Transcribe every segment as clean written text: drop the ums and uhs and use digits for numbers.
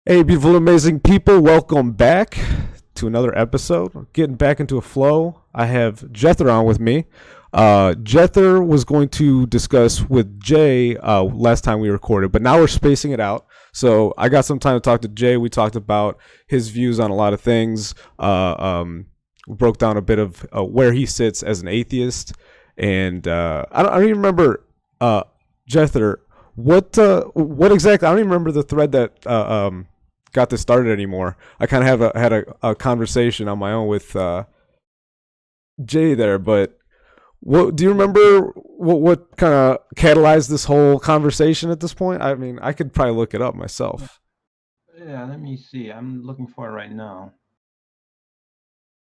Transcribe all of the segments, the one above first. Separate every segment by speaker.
Speaker 1: Hey, beautiful, amazing people, welcome back to another episode. Getting back into a flow. I have Jether on with me. Jether was going to discuss with Jay last time we recorded, but now we're spacing it out. So I got some time to talk to Jay. We talked about his views on a lot of things. We broke down a bit of where he sits as an atheist. And I don't even remember, Jether, what exactly? I don't even remember the thread that got this started anymore. I kind of had a conversation on my own with Jay there, but what do you remember? What kind of catalyzed this whole conversation at this point? I mean, I could probably look it up myself,
Speaker 2: Yeah, let me see. I'm looking for it right now.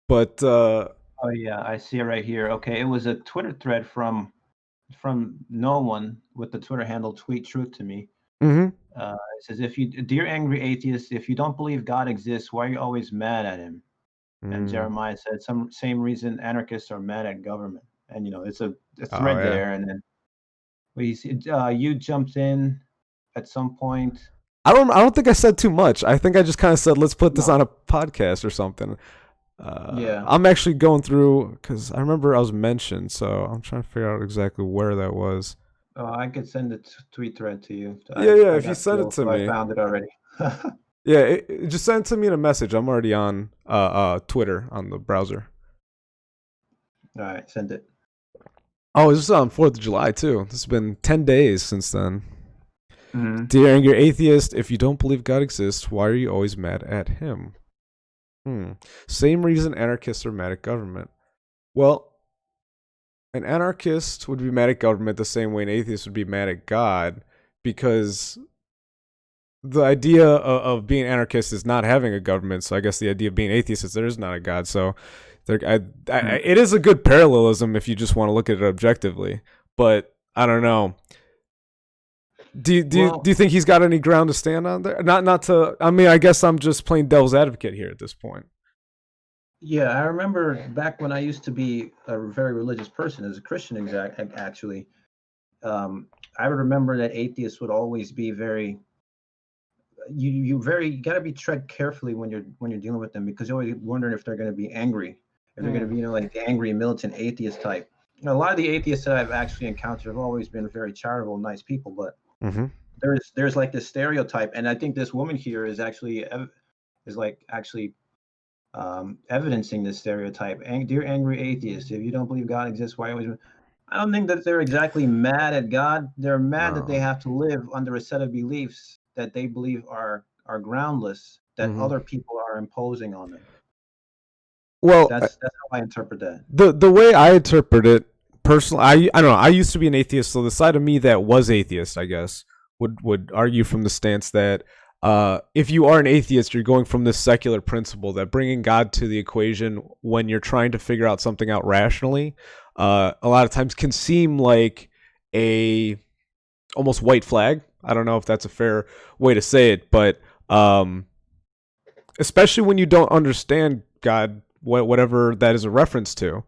Speaker 1: but
Speaker 2: Oh yeah, I see it right here. Okay, it was a Twitter thread from no one with the Twitter handle Tweet Truth to me.
Speaker 1: mm-hmm.
Speaker 2: It says, "If you, dear angry atheist, if you don't believe God exists, why are you always mad at him?" And
Speaker 1: Mm.
Speaker 2: Jeremiah said, "Some same reason anarchists are mad at government." And it's a
Speaker 1: Oh
Speaker 2: thread
Speaker 1: yeah.
Speaker 2: there, and then we see you jumped in at some point.
Speaker 1: I don't think I said too much. I think I just kind of said let's put this
Speaker 2: No,
Speaker 1: on a podcast or something.
Speaker 2: yeah.
Speaker 1: I'm actually going through because I remember I was mentioned, so I'm trying to figure out exactly where that was.
Speaker 2: I could send the tweet thread to you.
Speaker 1: Yeah, yeah.
Speaker 2: I
Speaker 1: If you
Speaker 2: got
Speaker 1: send it
Speaker 2: fuel,
Speaker 1: to
Speaker 2: so I
Speaker 1: me,
Speaker 2: found it already.
Speaker 1: yeah, just send it to me in a message. I'm already on Twitter on the browser.
Speaker 2: All right, send it.
Speaker 1: Oh, this is on 4th of July too. This has been 10 days since then.
Speaker 2: Hmm.
Speaker 1: Dear angry atheist, if you don't believe God exists, why are you always mad at him? Hmm. Same reason anarchists are mad at government. Well, an anarchist would be mad at government the same way an atheist would be mad at God, because the idea of being anarchist is not having a government. So I guess the idea of being atheist is there is not a God. So it is a good parallelism if you just want to look at it objectively. But I don't know. Do you
Speaker 2: Well,
Speaker 1: think he's got any ground to stand on there? Not to. I mean, I guess I'm just playing devil's advocate here at this point.
Speaker 2: yeah, I remember back when I used to be a very religious person as a Christian, actually. Um, I remember that atheists would always be very you got to be tread carefully when you're dealing with them because you're always wondering if they're going to be angry, if they're going to
Speaker 1: Mm.
Speaker 2: be like the angry militant atheist type. A lot of the atheists that I've actually encountered have always been very charitable, nice people, but
Speaker 1: Mm-hmm.
Speaker 2: there's like this stereotype, and I think this woman here is actually is like actually evidencing this stereotype. Dear angry atheist, if you don't believe God exists, why always? I don't think that they're exactly mad at God. They're mad that they
Speaker 1: No.
Speaker 2: have to live under a set of beliefs that they believe are groundless, that
Speaker 1: Mm-hmm.
Speaker 2: other people are imposing on them.
Speaker 1: Well,
Speaker 2: That's how I interpret that.
Speaker 1: the way I interpret it personally, I don't know. I used to be an atheist, so the side of me that was atheist, I guess, would argue from the stance that if you are an atheist, you're going from this secular principle that bringing God to the equation when you're trying to figure out something out rationally, a lot of times can seem like a almost white flag. I don't know if that's a fair way to say it, but especially when you don't understand God, whatever that is a reference to.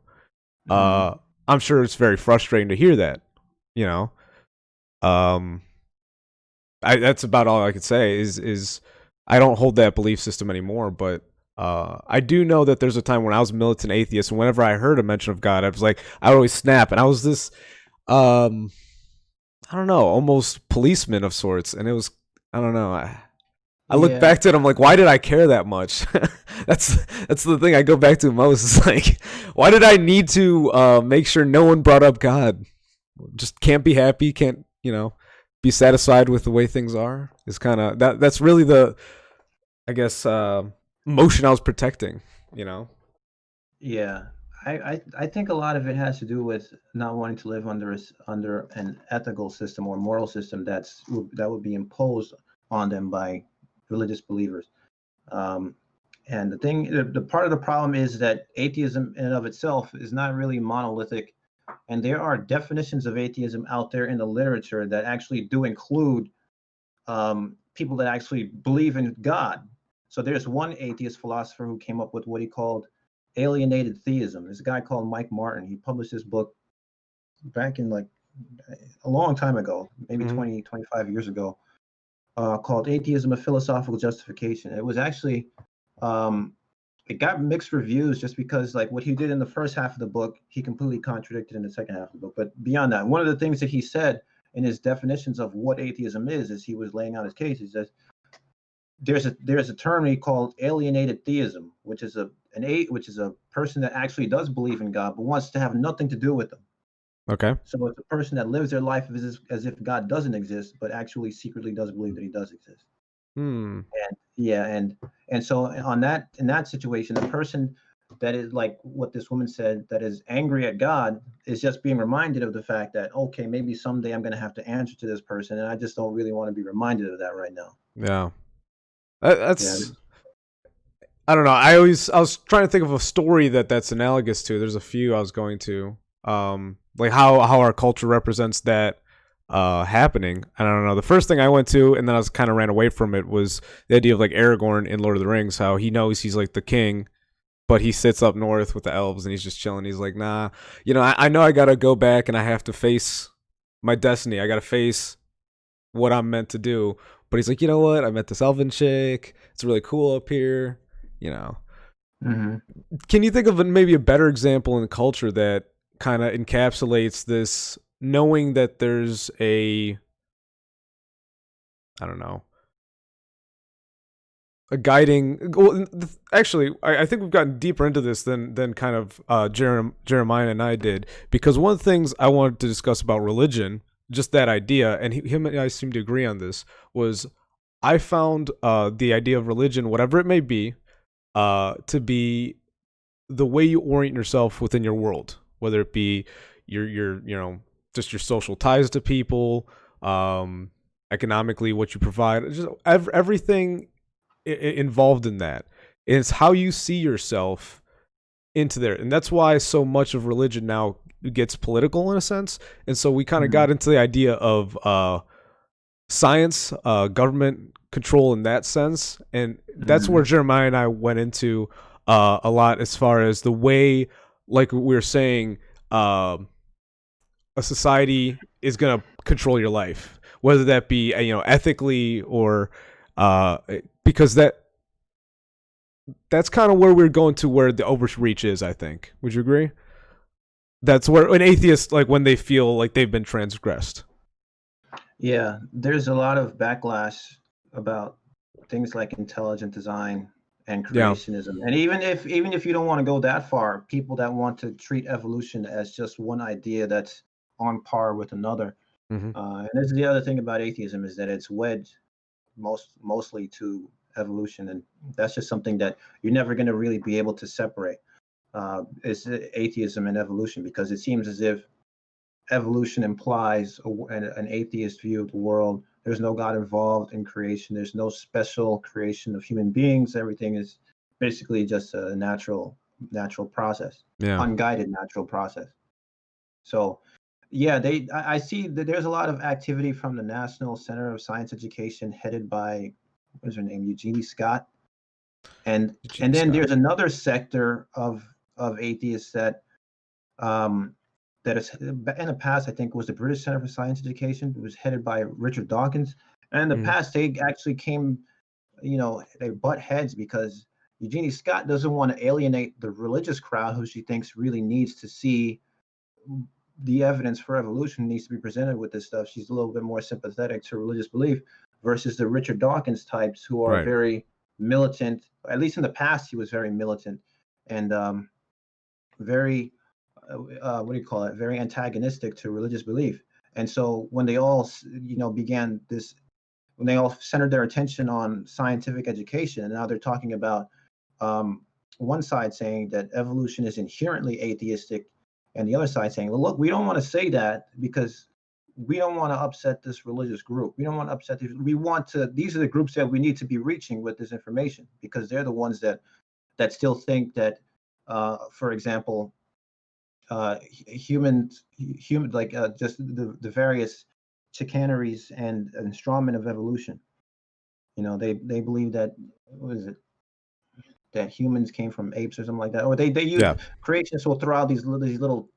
Speaker 2: Hmm.
Speaker 1: Uh, I'm sure it's very frustrating to hear that. You know, um, that's about all I could say. Is I don't hold that belief system anymore, but I do know that there's a time when I was a militant atheist, and whenever I heard a mention of God, I was like, I would always snap, and I was this, um, I don't know, almost policeman of sorts, and it was, I don't know, I look
Speaker 2: Yeah,
Speaker 1: back to it, I'm like, why did I care that much? that's the thing I go back to most. It's like, why did I need to make sure no one brought up God? Just can't be happy, can't be satisfied with the way things are. Is kind of that's really the I guess motion I was protecting. You know.
Speaker 2: yeah. I think a lot of it has to do with not wanting to live under an ethical system or moral system that would be imposed on them by religious believers. Um, and the part of the problem is that atheism in and of itself is not really monolithic. And there are definitions of atheism out there in the literature that actually do include people that actually believe in God. So there's one atheist philosopher who came up with what he called alienated theism. There's a guy called Mike Martin. He published this book back in like a long time ago, maybe
Speaker 1: Mm-hmm.
Speaker 2: 20, 25 years ago. called Atheism: A Philosophical Justification. It was actually it got mixed reviews just because like what he did in the first half of the book, he completely contradicted in the second half of the book. But beyond that, one of the things that he said in his definitions of what atheism is he was laying out his case. He says there's a term he called alienated theism, which is which is a person that actually does believe in God but wants to have nothing to do with them.
Speaker 1: Okay.
Speaker 2: So it's a person that lives their life as if God doesn't exist, but actually secretly does believe that he does exist.
Speaker 1: Hmm.
Speaker 2: And yeah, and so on that in that situation, the person that is like what this woman said, that is angry at God, is just being reminded of the fact that okay, maybe someday I'm going to have to answer to this person, and I just don't really want to be reminded of that right now.
Speaker 1: Yeah.
Speaker 2: Yeah.
Speaker 1: That's I don't know. I was trying to think of a story that's analogous to. There's a few I was going to like how our culture represents that happening. I don't know. The first thing I went to and then I was kind of ran away from it was the idea of like Aragorn in Lord of the Rings, how he knows he's like the king, but he sits up north with the elves and he's just chilling. He's like, nah, I know I got to go back and I have to face my destiny. I got to face what I'm meant to do. But he's like, you know what? I met this elven chick. It's really cool up here. You know,
Speaker 2: Mm-hmm.
Speaker 1: can you think of maybe a better example in the culture that kind of encapsulates this knowing that there's I don't know, a guiding. Well, actually, I think we've gotten deeper into this than kind of Jeremiah and I did, because one of the things I wanted to discuss about religion, just that idea, and him and I seem to agree on this, was I found the idea of religion, whatever it may be, to be the way you orient yourself within your world, whether it be your just your social ties to people, economically what you provide, just everything involved in that. And it's how you see yourself into there, and that's why so much of religion now gets political in a sense. And so we kind of
Speaker 2: Mm-hmm.
Speaker 1: got into the idea of science, government control in that sense, and that's where
Speaker 2: Mm-hmm.
Speaker 1: Jeremiah and I went into a lot as far as the way, like we were saying, a society is gonna control your life, whether that be ethically or uh, because that's kind of where we're going to, where the overreach is. I think. Would you agree? That's where an atheist, like when they feel like they've been transgressed.
Speaker 2: Yeah, there's a lot of backlash about things like intelligent design and
Speaker 1: Yeah.
Speaker 2: creationism. And even if you don't want to go that far, people that want to treat evolution as just one idea that's on par with another.
Speaker 1: Hmm.
Speaker 2: And this is the other thing about atheism, is that it's wedged mostly to evolution, and that's just something that you're never going to really be able to separate. Is atheism and evolution, because it seems as if evolution implies an atheist view of the world. There's no God involved in creation. There's no special creation of human beings. Everything is basically just a natural process,
Speaker 1: Yeah.
Speaker 2: unguided natural process. So, yeah, I see that there's a lot of activity from the National Center of Science Education, headed by what is her name, Eugenie Scott, and
Speaker 1: Eugenie
Speaker 2: then
Speaker 1: Scott.
Speaker 2: there's another sector of atheists um, that is in the past, I think, was the British Center for Science Education. It was headed by Richard Dawkins. And in the
Speaker 1: Mm.
Speaker 2: past, they actually came, they butt heads because Eugenie Scott doesn't want to alienate the religious crowd, who she thinks really needs to see the evidence for evolution, needs to be presented with this stuff. She's a little bit more sympathetic to religious belief versus the Richard Dawkins types, who are
Speaker 1: Right.
Speaker 2: very militant. At least in the past, he was very militant and very what do you call it? Very antagonistic to religious belief. And so when they all, began this, when they all centered their attention on scientific education, and now they're talking about um, one side saying that evolution is inherently atheistic, and the other side saying, well, look, we don't want to say that because we don't want to upset this religious group. We don't want to upset these. We want to. These are the groups that we need to be reaching with this information, because they're the ones that still think that, for example, human like just the various chicaneries and strawmen of evolution. They believe that, what is it, that humans came from apes or something like that, or they use
Speaker 1: Yeah.
Speaker 2: creationists will throw out these little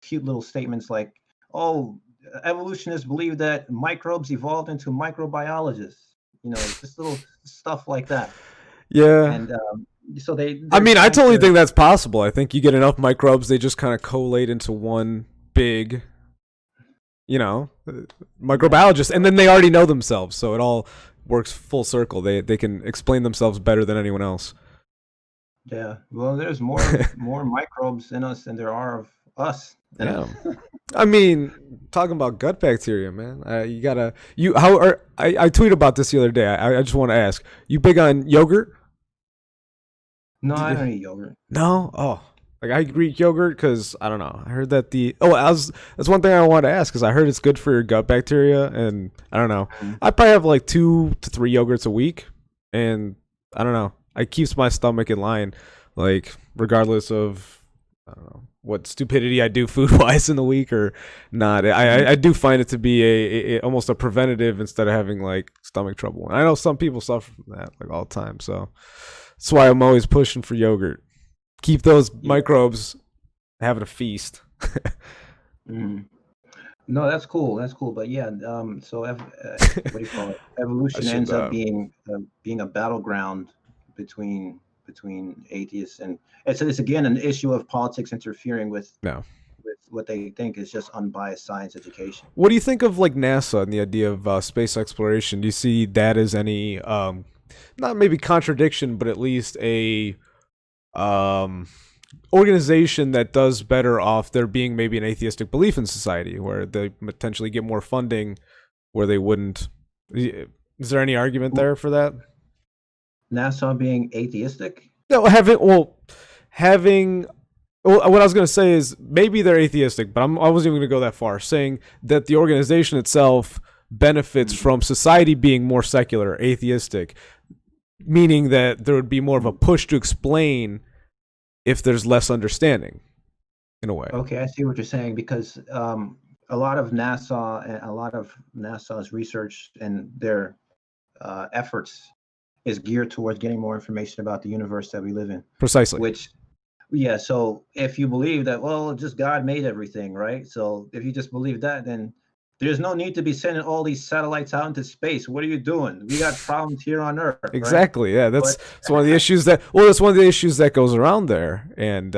Speaker 2: cute little statements like, oh, evolutionists believe that microbes evolved into microbiologists. Just little stuff like that.
Speaker 1: Yeah.
Speaker 2: And so
Speaker 1: I
Speaker 2: they're
Speaker 1: mean, I
Speaker 2: trying
Speaker 1: totally
Speaker 2: to.
Speaker 1: think that's possible. I think you get enough microbes, they just kind of collate into one big, you know,
Speaker 2: Yeah.
Speaker 1: microbiologist, and then they already know themselves, so it all works full circle. They can explain themselves better than anyone else.
Speaker 2: Yeah. Well, there's more microbes in us than there are of us.
Speaker 1: Yeah. I mean, talking about gut bacteria, man. You gotta you how are I tweeted about this the other day. I just want to ask, you big on yogurt?
Speaker 2: No,
Speaker 1: Do
Speaker 2: I
Speaker 1: you-
Speaker 2: don't eat yogurt.
Speaker 1: No. Oh, like I Greek yogurt because I don't know. I heard that that's one thing I wanted to ask because I heard it's good for your gut bacteria, and I don't know.
Speaker 2: Mm.
Speaker 1: I probably have like 2 to 3 yogurts a week, and I don't know. It keeps my stomach in line, like regardless of I don't know what stupidity I do food wise in the week or not. I do find it to be a almost a preventative instead of having like stomach trouble. And I know some people suffer from that like all the time, so that's why I'm always pushing for yogurt. Keep those
Speaker 2: Yeah.
Speaker 1: microbes having a feast.
Speaker 2: Mm. No, that's cool. That's cool. But yeah, so what do you call it?
Speaker 1: I
Speaker 2: Evolution
Speaker 1: should.
Speaker 2: ends up being a battleground between atheists, and it's again an issue of politics interfering with
Speaker 1: No.
Speaker 2: what they think is just unbiased science education.
Speaker 1: What do you think of like NASA and the idea of space exploration? Do you see that as any not maybe contradiction, but at least a um organization that does better off there being maybe an atheistic belief in society where they potentially get more funding where they wouldn't? Is there any argument there for that?
Speaker 2: NASA being atheistic?
Speaker 1: No, having. Well, what I was going to say is maybe they're atheistic, but I wasn't even going to go that far. Saying that the organization itself benefits from society being more secular, atheistic, meaning that there would be more of a push to explain if there's less understanding, in a way.
Speaker 2: Okay, I see what you're saying because a lot of NASA's research and their efforts is geared towards getting more information about the universe that we live in.
Speaker 1: Precisely.
Speaker 2: Which, yeah, so if you believe that, well, just God made everything, right? So if you just believe that, then there's no need to be sending all these satellites out into space. What are you doing? We got problems here on Earth, right?
Speaker 1: Exactly. Yeah, that's
Speaker 2: But
Speaker 1: one of the issues that's one of the issues that goes around there, and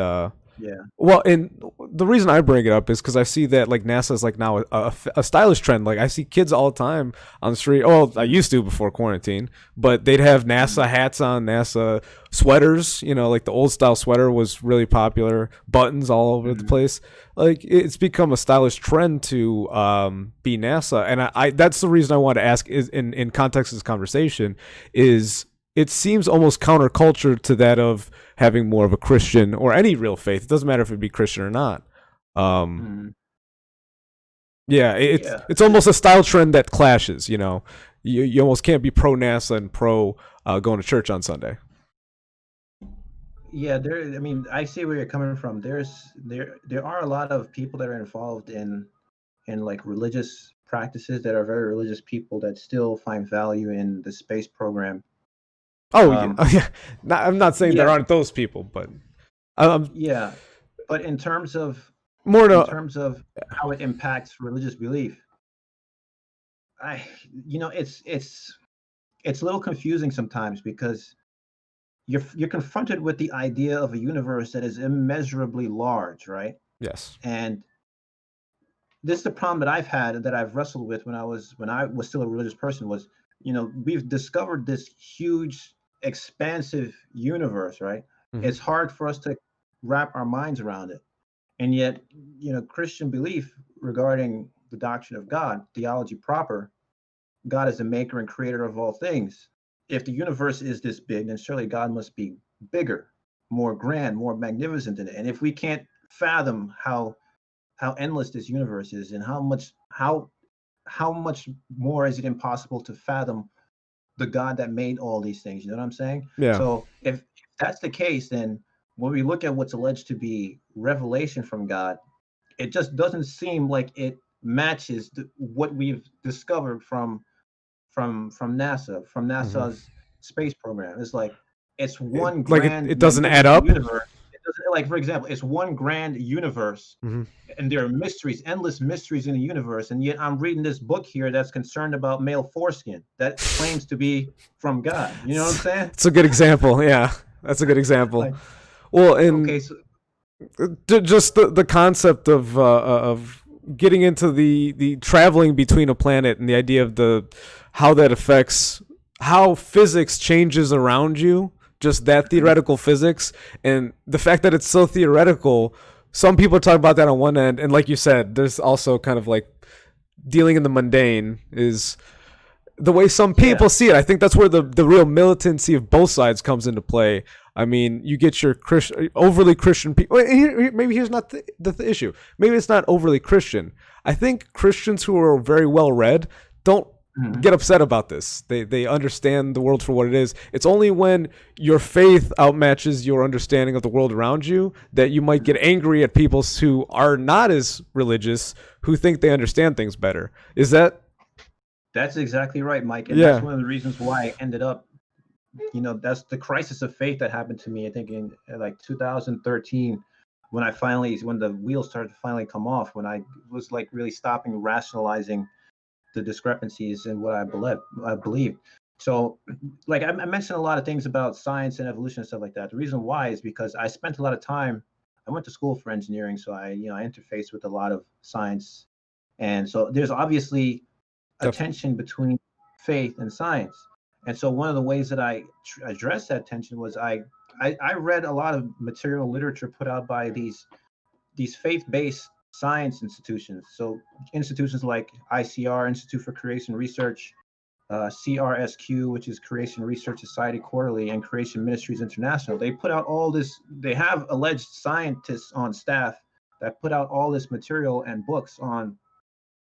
Speaker 2: yeah,
Speaker 1: well, and the reason I bring it up is because I see that like NASA is like now a stylish trend. Like I see kids all the time on the street. Oh, I used to before quarantine, but they'd have NASA hats on, NASA sweaters. Like the old style sweater was really popular. Buttons all over the place. Like it's become a stylish trend to be NASA, and I that's the reason I want to ask is in context of this conversation is. It seems almost counterculture to that of having more of a Christian or any real faith. It doesn't matter if it be Christian or not. Yeah, it's almost a style trend that clashes. You almost can't be pro NASA and pro going to church on Sunday.
Speaker 2: Yeah, I mean, I see where you're coming from. There are a lot of people that are involved in like religious practices that are very religious people that still find value in the space program.
Speaker 1: Oh yeah. I'm not saying there
Speaker 2: yeah.
Speaker 1: aren't those people, but
Speaker 2: yeah. But in terms of how it impacts religious belief, it's a little confusing sometimes because you're confronted with the idea of a universe that is immeasurably large, right?
Speaker 1: Yes.
Speaker 2: And this is the problem that I've had that I've wrestled with when I was still a religious person was, we've discovered this huge expansive universe, right?
Speaker 1: Mm-hmm.
Speaker 2: It's hard for us to wrap our minds around it. And yet, Christian belief regarding the doctrine of God, theology proper, God is the maker and creator of all things. If the universe is this big, then surely God must be bigger, more grand, more magnificent than it. And if we can't fathom how endless this universe is and how much more is it impossible to fathom the God that made all these things, you know what I'm saying?
Speaker 1: Yeah.
Speaker 2: So if that's the case, then when we look at what's alleged to be revelation from God, it just doesn't seem like it matches what we've discovered from NASA, from NASA's space program. It's like it's one grand
Speaker 1: it doesn't add up.
Speaker 2: universe. like, for example, it's one grand universe,
Speaker 1: Mhm.
Speaker 2: and there are mysteries, endless mysteries in the universe, and yet I'm reading this book here that's concerned about male foreskin that claims to be from God. You know what I'm saying?
Speaker 1: It's a good example. Yeah, that's a good example.
Speaker 2: Like,
Speaker 1: Well,
Speaker 2: okay,
Speaker 1: and
Speaker 2: so
Speaker 1: just the concept of getting into the traveling between a planet and the idea of the how that affects how physics changes around you, just that theoretical physics, and the fact that it's so theoretical. Some people talk about that on one end, and like you said, there's also kind of like dealing in the mundane is the way some
Speaker 2: yeah,
Speaker 1: people see it. I think that's where the real militancy of both sides comes into play. I mean, you get your overly Christian people. Maybe here's not the issue. Maybe it's not overly Christian. I think Christians who are very well read don't
Speaker 2: mhm.
Speaker 1: get upset about this. They understand the world for what it is. It's only when your faith outmatches your understanding of the world around you that you might get angry at people who are not as religious, who think they understand things better. Is that
Speaker 2: That's exactly right, Mike, and that's
Speaker 1: yeah?
Speaker 2: one of the reasons why I ended up. That's the crisis of faith that happened to me. I think in like 2013, when the wheels started to finally come off, when I was like really stopping rationalizing the discrepancies in what I believe. So, like I mentioned a lot of things about science and evolution and stuff like that. The reason why is because I spent a lot of time. I went to school for engineering, so I interfaced with a lot of science, and so there's obviously a
Speaker 1: Def-
Speaker 2: tension between faith and science. And so one of the ways that I addressed that tension was I read a lot of material literature put out by these faith-based science institutions. So institutions like ICR, Institute for Creation Research, CRSQ, which is Creation Research Society Quarterly, and Creation Ministries International. They put out all this. They have alleged scientists on staff that put out all this material and books on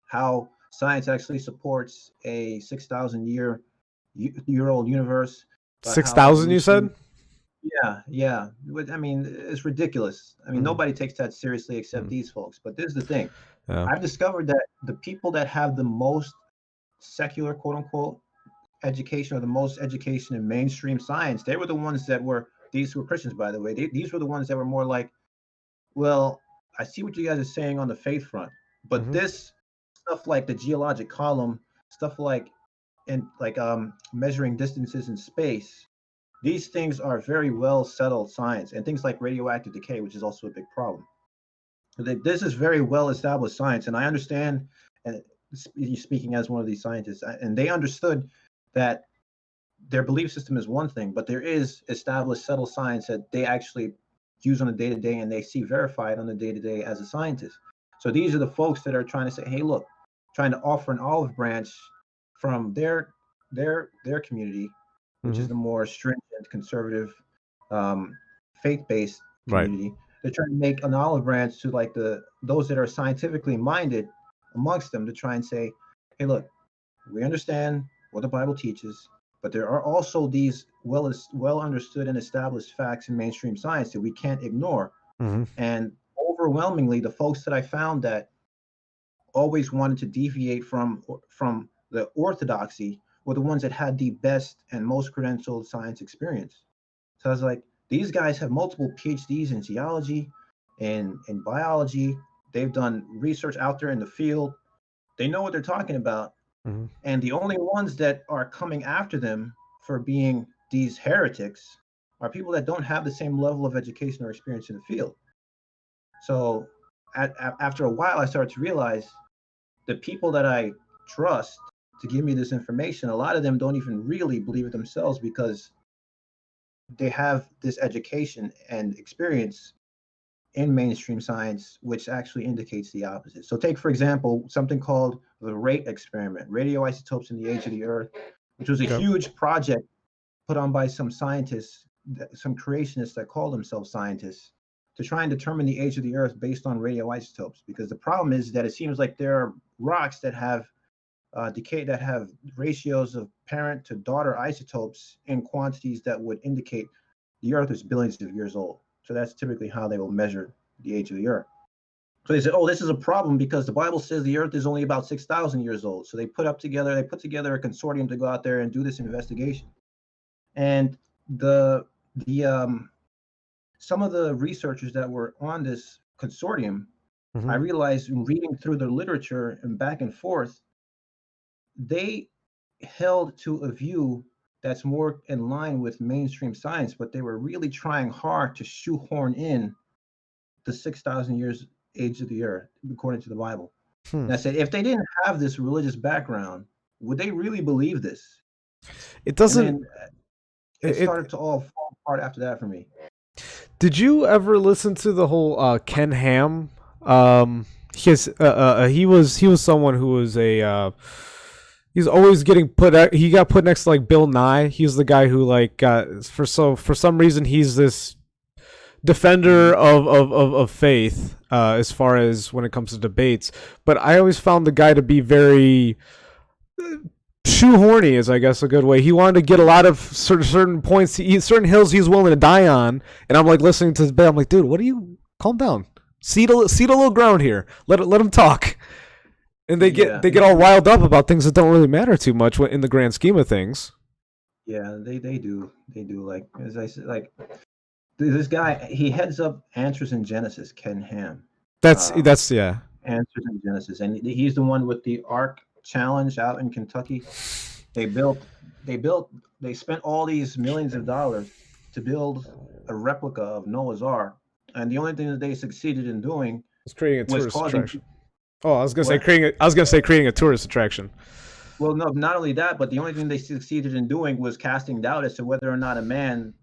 Speaker 2: how science actually supports a 6,000 year old universe, about
Speaker 1: Six
Speaker 2: how
Speaker 1: thousand, you
Speaker 2: evolution.
Speaker 1: said?
Speaker 2: Yeah. I mean, it's ridiculous. I mean,
Speaker 1: Mm-hmm.
Speaker 2: nobody takes that seriously except these folks. But this is the thing.
Speaker 1: Yeah.
Speaker 2: I've discovered that the people that have the most secular, quote unquote, education or the most education in mainstream science, they were the ones that were, these were Christians, by the way. These were the ones that were more like, well, I see what you guys are saying on the faith front, but
Speaker 1: Mm-hmm.
Speaker 2: this stuff like the geologic column, stuff like and like measuring distances in space, these things are very well settled science, and things like radioactive decay, which is also a big problem. This is very well established science, and I understand. And speaking as one of these scientists, and they understood that their belief system is one thing, but there is established settled science that they actually use on a day to day and they see verified on the day to day as a scientist. So these are the folks that are trying to say, hey, look, trying to offer an olive branch from their community, which
Speaker 1: Mm-hmm.
Speaker 2: is the more stringent, conservative, um, faith based
Speaker 1: Right.
Speaker 2: community. They're trying to make an olive branch to like those that are scientifically minded amongst them to try and say, hey, look, we understand what the Bible teaches, but there are also these well understood and established facts in mainstream science that we can't ignore.
Speaker 1: Mm-hmm.
Speaker 2: And overwhelmingly, the folks that I found that always wanted to deviate from the orthodoxy were the ones that had the best and most credentialed science experience. So I was like, these guys have multiple PhDs in geology and in biology. They've done research out there in the field. They know what they're talking about,
Speaker 1: Mm-hmm.
Speaker 2: and the only ones that are coming after them for being these heretics are people that don't have the same level of education or experience in the field. So after a while, I started to realize the people that I trust to give me this information, a lot of them don't even really believe it themselves because they have this education and experience in mainstream science, which actually indicates the opposite. So, take for example something called the RATE experiment, radioisotopes in the age of the Earth, which was a
Speaker 1: Okay.
Speaker 2: huge project put on by some scientists, some creationists that call themselves scientists, to try and determine the age of the Earth based on radioisotopes. Because the problem is that it seems like there are rocks that have decay, that have ratios of parent to daughter isotopes in quantities that would indicate the Earth is billions of years old. So that's typically how they will measure the age of the Earth. So they said, "Oh, this is a problem because the Bible says the Earth is only about 6,000 years old." So they put together a consortium to go out there and do this investigation. And the some of the researchers that were on this consortium, I
Speaker 1: Mhm.
Speaker 2: realized in reading through the literature and back and forth, they held to a view that's more in line with mainstream science, but they were really trying hard to shoehorn in the 6,000 years age of the earth, according to the Bible.
Speaker 1: Hmm.
Speaker 2: And I said, if they didn't have this religious background, would they really believe this?
Speaker 1: It
Speaker 2: And
Speaker 1: doesn't.
Speaker 2: then it
Speaker 1: It.
Speaker 2: started to all fall apart after that for me.
Speaker 1: Did you ever listen to the whole Ken Ham? He was someone who was a he's always getting put. He got put next to like Bill Nye. He's the guy who like got for some reason he's this defender
Speaker 2: Mhm.
Speaker 1: of faith as far as when it comes to debates. But I always found the guy to be very shoehorny is I guess a good way. He wanted to get a lot of certain points, certain hills he's willing to die on, and I'm like listening to his bed. I'm like, dude, what are you? Calm down. Cede a little ground here. Let him talk. And
Speaker 2: Yeah,
Speaker 1: they get all riled up about things that don't really matter too much in the grand scheme of things.
Speaker 2: yeah, they do. Like as I said, like this guy, he heads up Answers in Genesis, Ken Ham. Um,
Speaker 1: That's yeah.
Speaker 2: Answers in Genesis, and he's the one with the Ark Challenge out in Kentucky. They built, they spent all these millions of dollars to build a replica of Noah's Ark, and the only thing that they succeeded in doing
Speaker 1: It's creating a
Speaker 2: was
Speaker 1: tourist
Speaker 2: causing
Speaker 1: attraction. Oh, I was gonna say
Speaker 2: what?
Speaker 1: creating. I was gonna say creating a tourist attraction.
Speaker 2: Well, no, not only that, but the only thing they succeeded in doing was casting doubt as to whether or not a man,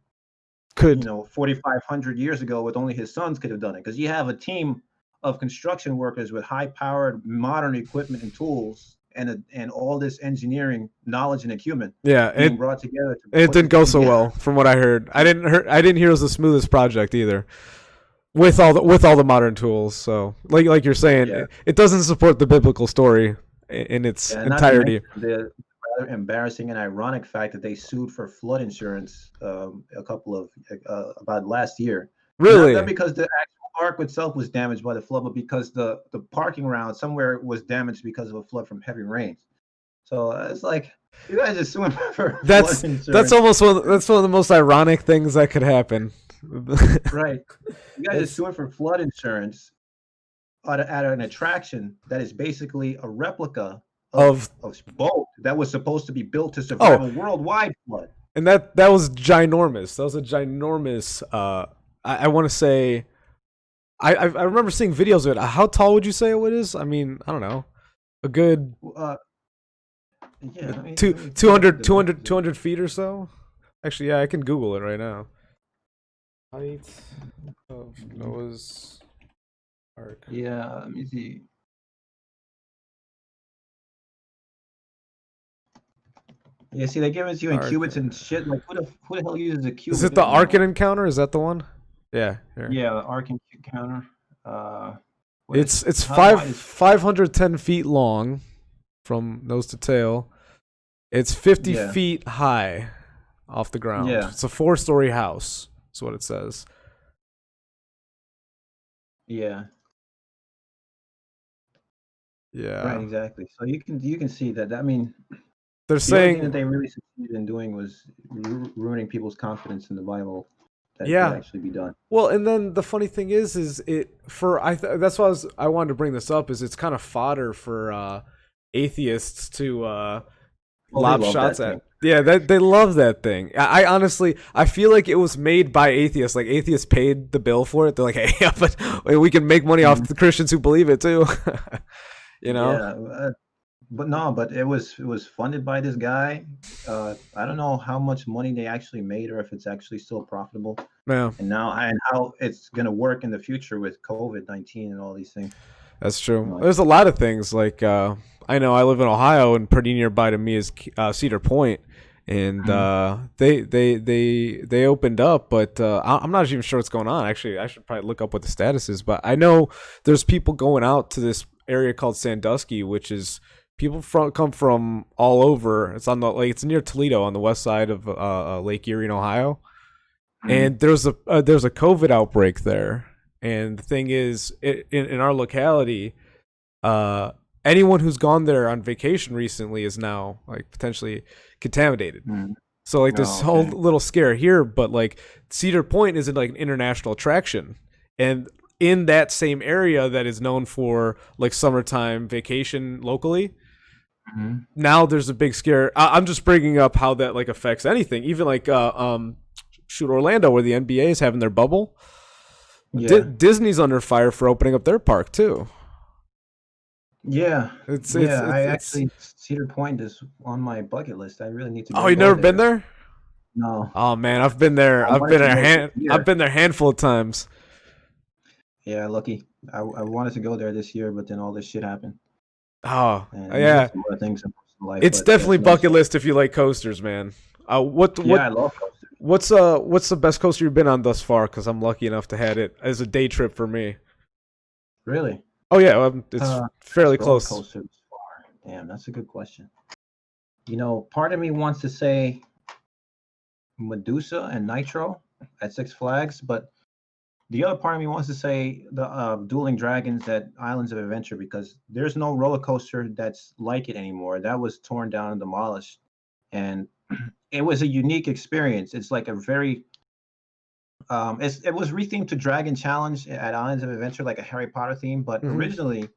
Speaker 1: Could
Speaker 2: 4,500 years ago, with only his sons, could have done it. Because you have a team of construction workers with high-powered modern equipment and tools, and all this engineering knowledge and acumen
Speaker 1: yeah.
Speaker 2: being brought together to
Speaker 1: It
Speaker 2: put
Speaker 1: didn't
Speaker 2: this
Speaker 1: go
Speaker 2: thing
Speaker 1: so
Speaker 2: together.
Speaker 1: well from what I heard. I didn't hear it was the smoothest project either. With all the modern tools, so like you're saying,
Speaker 2: Yeah,
Speaker 1: it doesn't support the biblical story in its
Speaker 2: yeah. Not to mention
Speaker 1: entirety.
Speaker 2: the rather embarrassing and ironic fact that they sued for flood insurance a couple of about last year. Not
Speaker 1: Really,
Speaker 2: because the actual ark itself was damaged by the flood, but because the parking ground somewhere was damaged because of a flood from heavy rains. So it's like you guys are suing for flood
Speaker 1: that's
Speaker 2: insurance,
Speaker 1: almost that's one of the most ironic things that could happen.
Speaker 2: right? You guys are
Speaker 1: It's
Speaker 2: suing for flood insurance at an attraction that is basically a replica of
Speaker 1: of
Speaker 2: of boat that was supposed to be built to survive
Speaker 1: oh,
Speaker 2: a worldwide flood.
Speaker 1: and that was ginormous. That was a ginormous. I want to say I remember seeing videos of it. How tall would you say it is? I mean, I don't know, a good
Speaker 2: Uh, yeah, let me
Speaker 1: two
Speaker 2: pull up
Speaker 1: hundred
Speaker 2: the
Speaker 1: 200
Speaker 2: picture.
Speaker 1: 200 feet or so. Actually, yeah, I can Google it right now. Height of Noah's Ark.
Speaker 2: Yeah, let me see. Yeah, see, they give it to you in
Speaker 1: Ark.
Speaker 2: cubits and shit. Like, who the hell uses a
Speaker 1: Is
Speaker 2: cubit
Speaker 1: it the Arkin
Speaker 2: anymore?
Speaker 1: encounter? Is that the one? Yeah, here.
Speaker 2: Yeah, the arc and counter. Uh, what is?
Speaker 1: It's
Speaker 2: How wide is?
Speaker 1: 510 feet long from nose to tail. It's 50
Speaker 2: Yeah,
Speaker 1: feet high off the ground.
Speaker 2: yeah,
Speaker 1: It's a 4-story house. That's what it says.
Speaker 2: yeah. Right,
Speaker 1: Yeah.
Speaker 2: exactly. So you can see that. I mean,
Speaker 1: They're
Speaker 2: the only thing that
Speaker 1: saying
Speaker 2: they really succeeded in doing was ruining people's confidence in the Bible that it could
Speaker 1: yeah.
Speaker 2: actually be done.
Speaker 1: Well, and then the funny thing is it for that's why I wanted to bring this up is it's kind of fodder for atheists to
Speaker 2: Oh, they
Speaker 1: lob
Speaker 2: love
Speaker 1: shots
Speaker 2: that
Speaker 1: at.
Speaker 2: thing.
Speaker 1: Yeah, that they love that thing. I honestly I feel like it was made by atheists. Like atheists paid the bill for it. They're like, hey, yeah, but we can make money off
Speaker 2: Mhm.
Speaker 1: the Christians who believe it too. you know?
Speaker 2: Yeah, but no, but it was funded by this guy. I don't know how much money they actually made, or if it's actually still profitable,
Speaker 1: Yeah,
Speaker 2: and how it's gonna work in the future with COVID-19 and all these things.
Speaker 1: that's true.
Speaker 2: Like,
Speaker 1: There's a lot of things like I know I live in Ohio and pretty nearby to me is Cedar Point. And
Speaker 2: mhm,
Speaker 1: they opened up, but I'm not even sure what's going on. Actually, I should probably look up what the status is. But I know there's people going out to this area called Sandusky, which is people come from all over. It's on the like it's near Toledo on the west side of Lake Erie in Ohio.
Speaker 2: mhm,
Speaker 1: And there's a COVID outbreak there. And the thing is, in our locality, uh, anyone who's gone there on vacation recently is now like potentially contaminated.
Speaker 2: mhm.
Speaker 1: So like this
Speaker 2: Oh,
Speaker 1: whole
Speaker 2: okay.
Speaker 1: little scare here, but like Cedar Point isn't like an international attraction, and in that same area that is known for like summertime vacation locally,
Speaker 2: Hmm.
Speaker 1: now there's a big scare. I'm just bringing up how that like affects anything, even like shoot Orlando where the NBA is having their bubble.
Speaker 2: Yeah.
Speaker 1: Disney's under fire for opening up their park too.
Speaker 2: Yeah.
Speaker 1: It's it's
Speaker 2: Yeah. I
Speaker 1: it's it's.
Speaker 2: actually Cedar Point is on my bucket list. I really need to
Speaker 1: Oh,
Speaker 2: go
Speaker 1: you
Speaker 2: go
Speaker 1: never been
Speaker 2: there.
Speaker 1: there?
Speaker 2: No,
Speaker 1: Oh man, I've been there.
Speaker 2: I wanted to go this
Speaker 1: I've
Speaker 2: year.
Speaker 1: been there a handful of times.
Speaker 2: Yeah, lucky. I wanted to go there this year, but then all this shit happened,
Speaker 1: Oh
Speaker 2: and
Speaker 1: yeah,
Speaker 2: just some other things in personal life.
Speaker 1: it's
Speaker 2: But
Speaker 1: definitely
Speaker 2: that's another
Speaker 1: bucket
Speaker 2: story.
Speaker 1: list if you like coasters, man. What
Speaker 2: Yeah, I love coasters.
Speaker 1: what's the best coaster you've been on thus far? Because I'm lucky enough to had it as a day trip for me.
Speaker 2: Really?
Speaker 1: Oh yeah, it's
Speaker 2: Best
Speaker 1: fairly
Speaker 2: roller
Speaker 1: close.
Speaker 2: coaster this far. Damn, that's a good question. Part of me wants to say Medusa and Nitro at Six Flags, but the other part of me wants to say the Dueling Dragons at Islands of Adventure because there's no roller coaster that's like it anymore. That was torn down and demolished, and it was a unique experience. It's like a very it was rethemed to Dragon Challenge at Islands of Adventure, like a Harry Potter theme, but
Speaker 1: Hmm.
Speaker 2: originally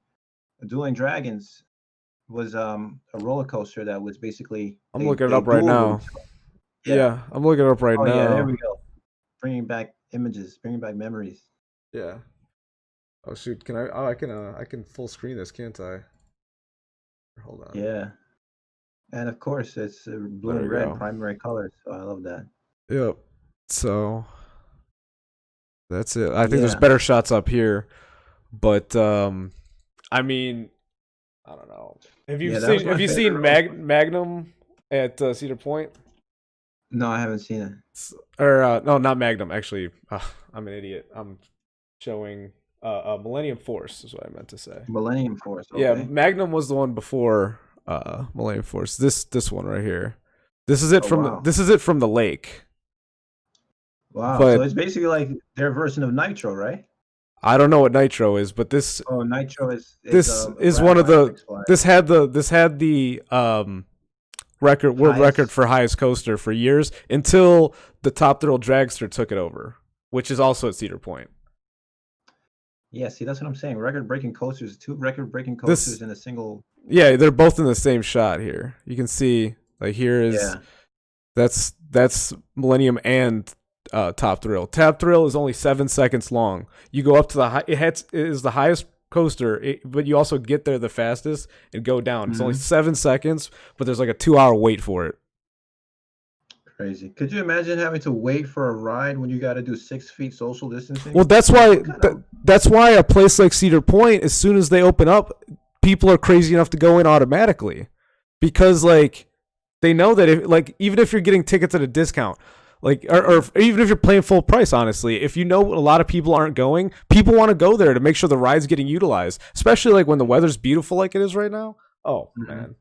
Speaker 2: Dueling Dragons was a roller coaster that was basically
Speaker 1: I'm
Speaker 2: they
Speaker 1: looking it
Speaker 2: they
Speaker 1: up right
Speaker 2: dueled with
Speaker 1: now.
Speaker 2: each other. Yeah.
Speaker 1: Yeah, I'm looking it up right
Speaker 2: Oh yeah, there
Speaker 1: now.
Speaker 2: we go. Bringing back images, bringing back memories.
Speaker 1: Yeah. Oh shoot, can I? Oh, I can full screen this, can't I? Hold on.
Speaker 2: Yeah. And of course, it's blue
Speaker 1: There
Speaker 2: and
Speaker 1: we
Speaker 2: red
Speaker 1: go.
Speaker 2: primary colors, so I love that.
Speaker 1: Yep. So that's it. I think there's
Speaker 2: Yeah.
Speaker 1: better shots up here, but I mean, I don't know.
Speaker 2: Yeah, that was
Speaker 1: Have
Speaker 2: my
Speaker 1: you
Speaker 2: favorite
Speaker 1: seen
Speaker 2: roller coaster.
Speaker 1: Magnum at Cedar Point?
Speaker 2: No, I haven't seen it.
Speaker 1: Or no, not Magnum. Actually, I'm an idiot. I'm showing Millennium Force is what I meant to say.
Speaker 2: Millennium Force.
Speaker 1: Yeah,
Speaker 2: Okay.
Speaker 1: Magnum was the one before Millennium Force. This one right here. This is it
Speaker 2: Oh
Speaker 1: from
Speaker 2: wow.
Speaker 1: the lake.
Speaker 2: Wow. So
Speaker 1: But
Speaker 2: it's basically like their version of Nitro, right?
Speaker 1: I don't know what Nitro is, but
Speaker 2: Oh, Nitro is
Speaker 1: this
Speaker 2: a
Speaker 1: is
Speaker 2: rat
Speaker 1: one of
Speaker 2: ride at
Speaker 1: the
Speaker 2: Six Flags.
Speaker 1: this had the world record
Speaker 2: Highest.
Speaker 1: for highest coaster for years until the Top Thrill Dragster took it over, which is also at Cedar Point.
Speaker 2: Yeah, see, that's what I'm saying. Record-breaking coasters, two record-breaking
Speaker 1: This
Speaker 2: coasters in a single.
Speaker 1: Yeah, they're both in the same shot here. You can see like here is
Speaker 2: Yeah.
Speaker 1: that's Millennium and Top Thrill. Top Thrill is only 7 seconds long. You go up to the high, it is the highest coaster, but you also get there the fastest and go down. It's only
Speaker 2: Mhm.
Speaker 1: 7 seconds, but there's like a 2 hour wait for it.
Speaker 2: Crazy. Could you imagine having to wait for a ride when you got to do 6 feet social distancing?
Speaker 1: Well,
Speaker 2: What kind of?
Speaker 1: that's why a place like Cedar Point, as soon as they open up, people are crazy enough to go in automatically because like they know that if like even if you're getting tickets at a discount, like or even if you're paying full price, honestly, if you know a lot of people aren't going, people want to go there to make sure the ride's getting utilized, especially like when the weather's beautiful like it is right now. Oh
Speaker 2: Mhm.
Speaker 1: man.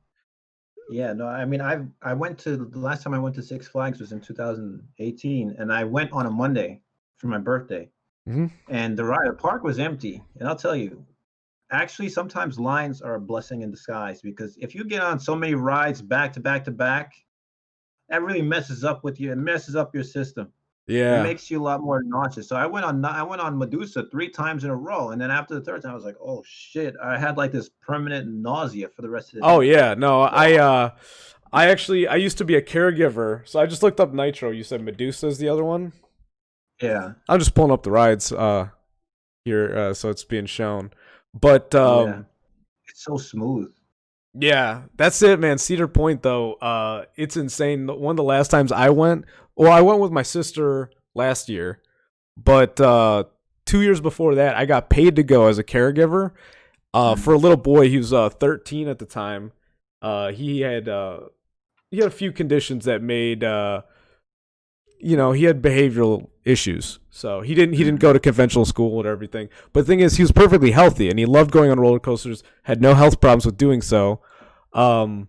Speaker 2: Yeah, no, I mean, I went to the last time I went to Six Flags was in 2018, and I went on a Monday for my birthday,
Speaker 1: Hmm.
Speaker 2: and the park was empty. And I'll tell you, actually, sometimes lines are a blessing in disguise because if you get on so many rides back to back to back, that really messes up with you. It messes up your system. It
Speaker 1: Yeah.
Speaker 2: makes you a lot more nauseous. So I went on Medusa 3 times in a row, and then after the third time, I was like, oh shit! I had like this permanent nausea for the rest of the
Speaker 1: Oh
Speaker 2: day.
Speaker 1: yeah. No,
Speaker 2: So
Speaker 1: I used to be a caregiver, so I just looked up Nitro. You said Medusa is the other one.
Speaker 2: yeah,
Speaker 1: I'm just pulling up the rides here, so it's being shown. But
Speaker 2: yeah, it's so smooth.
Speaker 1: yeah, that's it, man. Cedar Point though, it's insane. One of the last times I went, well, I went with my sister last year, but 2 years before that, I got paid to go as a caregiver for a little boy. He was 13 at the time. He had a few conditions that made he had behavioral issues. So he didn't go to conventional school and everything. But the thing is, he was perfectly healthy and he loved going on roller coasters. Had no health problems with doing so. But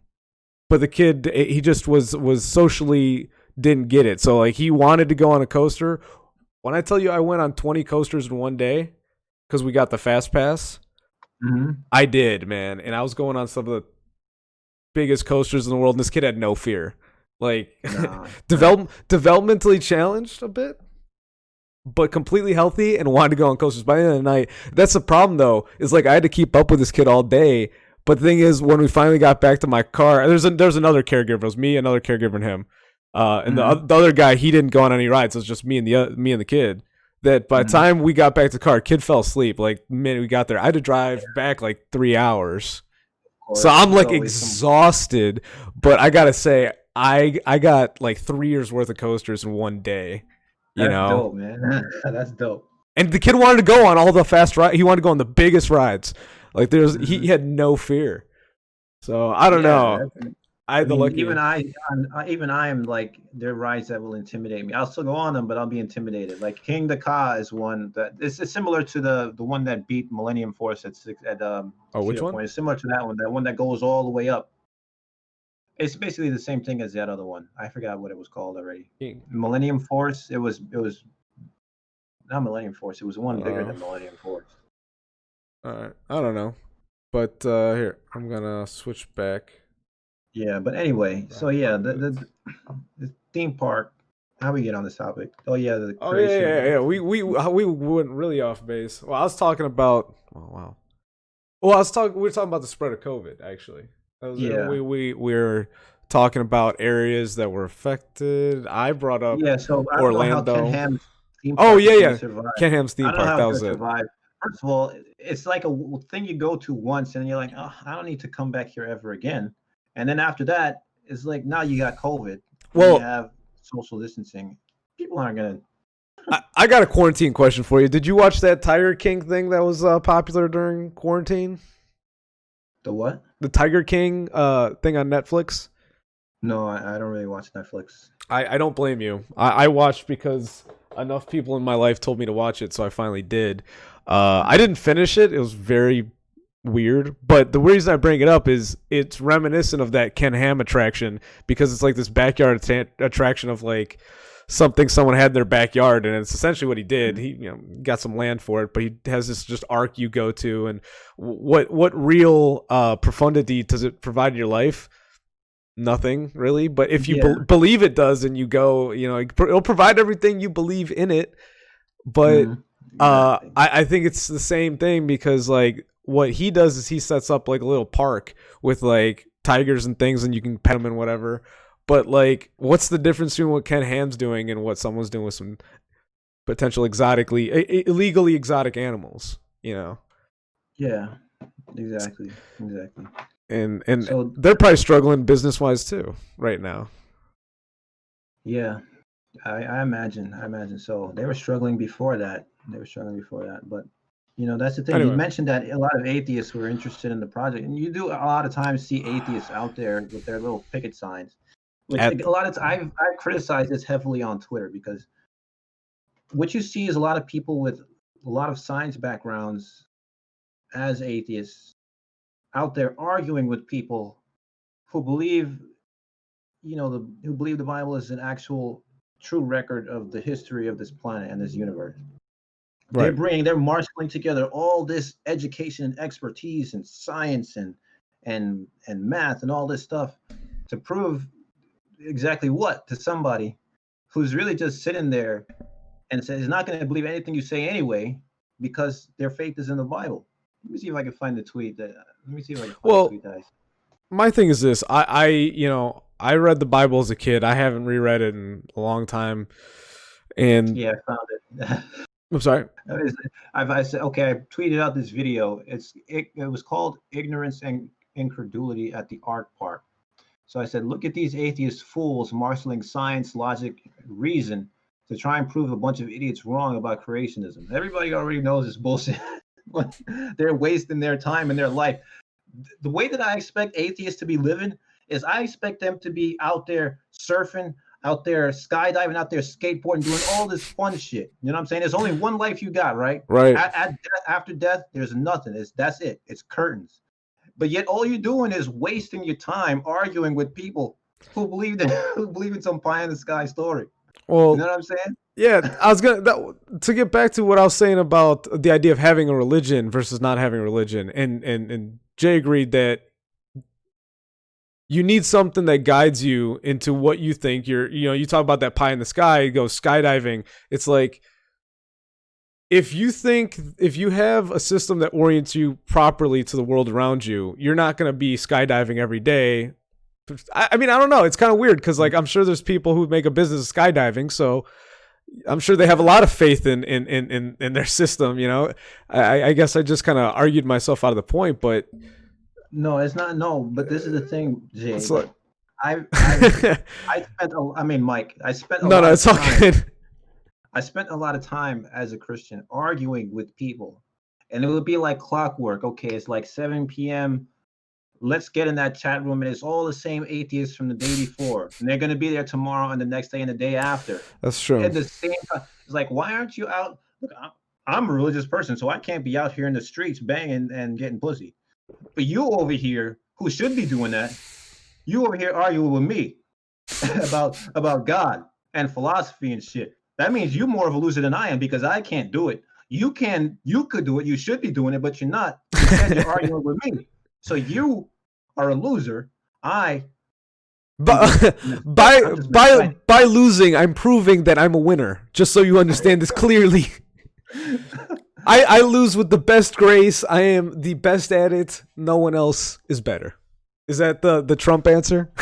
Speaker 1: the kid, he just was socially didn't get it. So like he wanted to go on a coaster. When I tell you I went on 20 coasters in one day because we got the fast pass,
Speaker 2: Mhm.
Speaker 1: I did, man. And I was going on some of the biggest coasters in the world. And this kid had no fear. Like
Speaker 2: No.
Speaker 1: developmentally challenged a bit, but completely healthy and wanted to go on coasters. By the end of the night, that's the problem though. Is like I had to keep up with this kid all day. But the thing is, when we finally got back to my car, there's another caregiver. It was me, another caregiver, and him. And the other guy, he didn't go on any rides. It was just me and the kid. That by the time we got back to the car, kid fell asleep. Like the minute we got there, I had to drive back like 3 hours. So I'm like exhausted. But I gotta say, I got like 3 years worth of coasters in one day.
Speaker 2: That's dope, man. That's dope.
Speaker 1: And the kid wanted to go on all the fast rides. He wanted to go on the biggest rides. Like he had no fear. So I don't know. I had the lucky.
Speaker 2: Even I am like, there are rides that will intimidate me. I'll still go on them, but I'll be intimidated. Like King the Ka is one that it's similar to the one that beat Millennium Force at
Speaker 1: which one?
Speaker 2: Point. It's similar to that one that goes all the way up. It's basically the same thing as that other one. I forgot what it was called already. Millennium Force. It was not Millennium Force. It was one bigger than Millennium Force.
Speaker 1: I don't know, but here I'm gonna switch back.
Speaker 2: Yeah, but anyway, so yeah, the theme park. How we get on this topic? Oh yeah,
Speaker 1: yeah. We went really off base. Well, I was talking about. Oh wow. Well, we were talking about the spread of COVID actually. We were talking about areas that were affected. I brought up
Speaker 2: so I
Speaker 1: Orlando.
Speaker 2: Don't know how Ken Ham's theme park
Speaker 1: Ken Ham's theme park. That was it.
Speaker 2: Survive. First of all, it's like a thing you go to once, and you're like, oh, I don't need to come back here ever again. And then after that, it's like now you got COVID. Well, you have social distancing. People aren't gonna.
Speaker 1: I got a quarantine question for you. Did you watch that Tiger King thing that was popular during quarantine?
Speaker 2: The what?
Speaker 1: The Tiger King thing on Netflix?
Speaker 2: No, I don't really watch Netflix.
Speaker 1: I don't blame you. I watched because enough people in my life told me to watch it, so I finally did. I didn't finish it. It was very weird. But the reason I bring it up is it's reminiscent of that Ken Ham attraction because it's like this backyard attraction of like something someone had in their backyard, and it's essentially what he did. He got some land for it, but he has this just arc you go to, and what real profundity does it provide in your life? Nothing really. But if you believe it does, and you go, it'll provide everything you believe in it. But I think it's the same thing because like what he does is he sets up like a little park with like tigers and things, and you can pet them and whatever. But like, what's the difference between what Ken Ham's doing and what someone's doing with some potential illegally exotic animals? Yeah,
Speaker 2: exactly.
Speaker 1: And so, they're probably struggling business wise too right now.
Speaker 2: Yeah, I imagine so. They were struggling before that. But that's the thing. Anyway. You mentioned that a lot of atheists were interested in the project, and you do a lot of times see atheists out there with their little picket signs. Which a lot of I've criticized this heavily on Twitter because what you see is a lot of people with a lot of science backgrounds as atheists out there arguing with people who believe, who believe the Bible is an actual true record of the history of this planet and this universe. Right. They're marshaling together all this education and expertise and science and math and all this stuff to prove exactly what to somebody who's really just sitting there and says he's not going to believe anything you say anyway because their faith is in the Bible. Let me see if I can find the tweet that. Let me see if I can find the tweet, guys.
Speaker 1: My thing is this: I read the Bible as a kid. I haven't reread it in a long time, and
Speaker 2: I found it.
Speaker 1: I'm sorry.
Speaker 2: I said okay. I tweeted out this video. It was called "Ignorance and Incredulity at the Art Park." So I said, look at these atheist fools marshaling science, logic, reason to try and prove a bunch of idiots wrong about creationism. Everybody already knows it's bullshit. They're wasting their time and their life. The way that I expect atheists to be living is I expect them to be out there surfing, out there skydiving, out there skateboarding, doing all this fun shit. You know what I'm saying? There's only one life you got, right?
Speaker 1: Right.
Speaker 2: After death, there's nothing. That's it. It's curtains. But yet all you're doing is wasting your time arguing with people who believe in some pie in the sky story. Well, you know what I'm saying?
Speaker 1: Yeah, I was to get back to what I was saying about the idea of having a religion versus not having a religion, and Jay agreed that you need something that guides you into what you think you talk about that pie in the sky, you go skydiving. It's like, if you have a system that orients you properly to the world around you, you're not going to be skydiving every day. I mean, I don't know. It's kind of weird because, like, I'm sure there's people who make a business of skydiving, so I'm sure they have a lot of faith in their system. I guess I just kind of argued myself out of the point, but
Speaker 2: No, it's not. No, but this is the thing, Jay.
Speaker 1: it's like,
Speaker 2: I spent. I mean, Mike. I spent a
Speaker 1: no,
Speaker 2: lot
Speaker 1: no,
Speaker 2: of
Speaker 1: it's all
Speaker 2: time.
Speaker 1: good.
Speaker 2: I spent a lot of time as a Christian arguing with people, and it would be like clockwork. Okay, it's like 7 p.m. Let's get in that chat room, and it's all the same atheists from the day before, and they're going to be there tomorrow and the next day and the day after.
Speaker 1: That's true.
Speaker 2: At the same time, it's like, why aren't you out? Look, I'm a religious person, so I can't be out here in the streets banging and getting pussy. But you over here, who should be doing that, you over here arguing with me about God and philosophy and shit. That means you're more of a loser than I am because I can't do it. You could do it. You should be doing it, but you're not. Instead, you're arguing with me. So you are a loser.
Speaker 1: But by losing, I'm proving that I'm a winner. Just so you understand this clearly. I lose with the best grace. I am the best at it. No one else is better. Is that the Trump answer?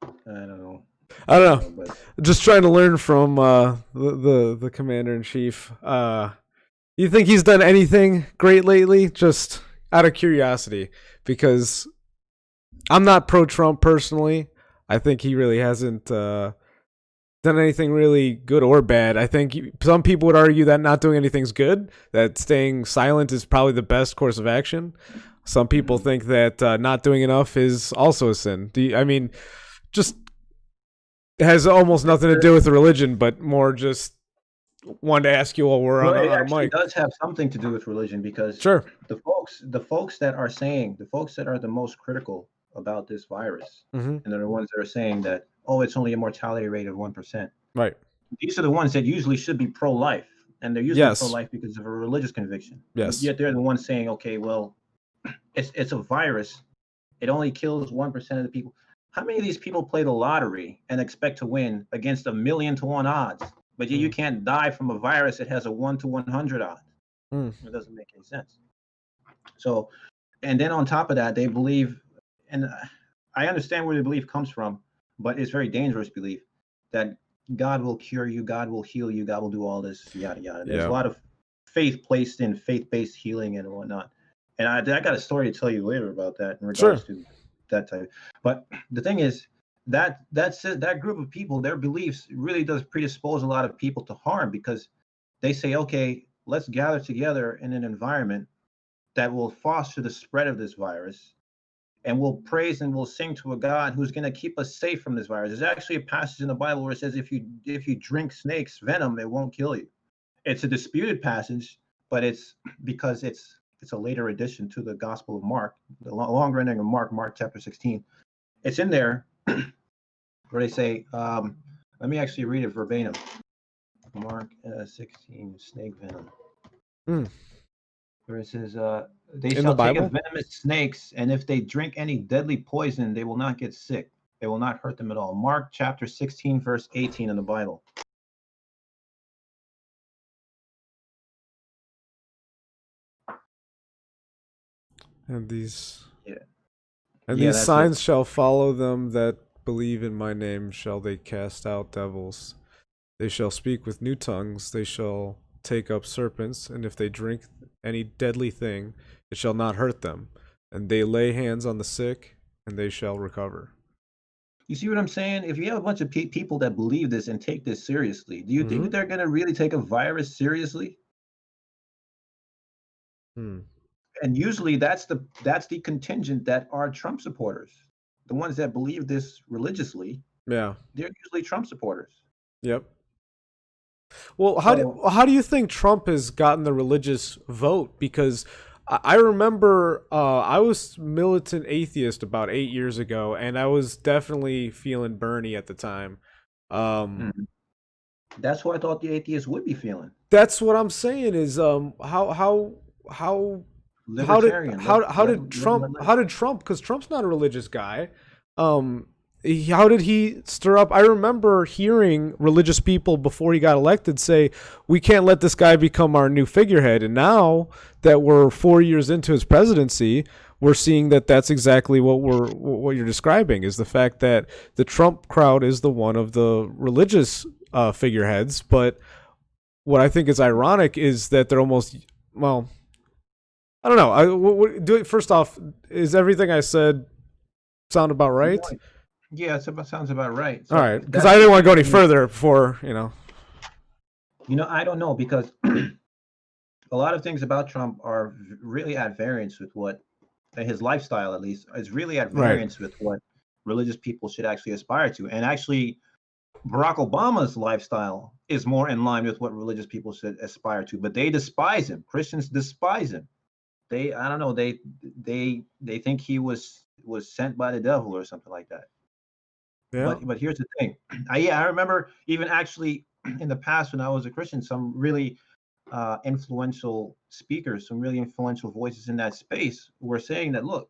Speaker 2: I don't know.
Speaker 1: I don't know. Just trying to learn from the commander in chief. You think he's done anything great lately? Just out of curiosity, because I'm not pro-Trump personally. I think he really hasn't done anything really good or bad. I think some people would argue that not doing anything's good, that staying silent is probably the best course of action. Some people think that not doing enough is also a sin. Just has almost nothing to do with religion, but more just wanted to ask you while we're on
Speaker 2: it
Speaker 1: a
Speaker 2: actually
Speaker 1: mic.
Speaker 2: does have something to do with religion because
Speaker 1: Sure.
Speaker 2: the folks that are the most critical about this virus,
Speaker 1: Mm-hmm.
Speaker 2: and they're the ones that are saying that, oh, it's only a mortality rate of 1%.
Speaker 1: Right.
Speaker 2: These are the ones that usually should be pro-life, and they're usually pro-life because of a religious conviction.
Speaker 1: Yes.
Speaker 2: Yet they're the ones saying, okay, well, it's a virus. It only kills 1% of the people. How many of these people play the lottery and expect to win against 1,000,000 to 1 odds? But you can't die from a virus that has a 1 to 100 odds. It doesn't make any sense. So, and then on top of that, they believe, and I understand where the belief comes from, but it's very dangerous belief that God will cure you, God will heal you, God will do all this, yada yada. There's a lot of faith placed in faith-based healing and whatnot. And I got a story to tell you later about that in regards to that type. But the thing is that group of people, their beliefs really does predispose a lot of people to harm because they say, okay, let's gather together in an environment that will foster the spread of this virus, and we'll praise and we'll sing to a God who's going to keep us safe from this virus. There's actually a passage in the Bible where it says if you drink snakes venom, it won't kill you. It's a disputed passage, but it's because it's a later addition to the Gospel of Mark, the longer ending of Mark chapter 16. It's in there where they say, let me actually read it verbatim. Mark 16, snake venom. Where it says, they shall take up venomous snakes, and if they drink any deadly poison, they will not get sick. They will not hurt them at all. Mark chapter 16, verse 18 in the Bible.
Speaker 1: And these signs shall follow them that believe in my name. Shall they cast out devils? They shall speak with new tongues. They shall take up serpents, and if they drink any deadly thing, it shall not hurt them. And they lay hands on the sick, and they shall recover.
Speaker 2: You see what I'm saying? If you have a bunch of people that believe this and take this seriously, do you think that they're going to really take a virus seriously? And usually that's the contingent that are Trump supporters. The ones that believe this religiously, they're usually Trump supporters.
Speaker 1: Yep. Well, how do you think Trump has gotten the religious vote? Because I remember I was militant atheist about 8 years ago, and I was definitely feeling Bernie at the time.
Speaker 2: That's what I thought the atheists would be feeling.
Speaker 1: That's what I'm saying is how
Speaker 2: libertarian.
Speaker 1: how did Trump, because Trump's not a religious guy, how did he stir up? I remember hearing religious people before he got elected say, we can't let this guy become our new figurehead. And now that we're 4 years into his presidency, we're seeing that that's exactly what you're describing, is the fact that the Trump crowd is the one of the religious figureheads. But what I think is ironic is that they're almost, well, I don't know. First off, is everything I said sound about right?
Speaker 2: Yeah, sounds about right. So
Speaker 1: all right, because I didn't want to go any further before,
Speaker 2: I don't know, because a lot of things about Trump are really at variance with what his lifestyle, at least, is really at variance with what religious people should actually aspire to. And actually, Barack Obama's lifestyle is more in line with what religious people should aspire to. But they despise him. Christians despise him. I don't know. They think he was sent by the devil or something like that.
Speaker 1: Yeah.
Speaker 2: But here's the thing. I remember even actually in the past when I was a Christian, some really influential speakers, some really influential voices in that space were saying that, look,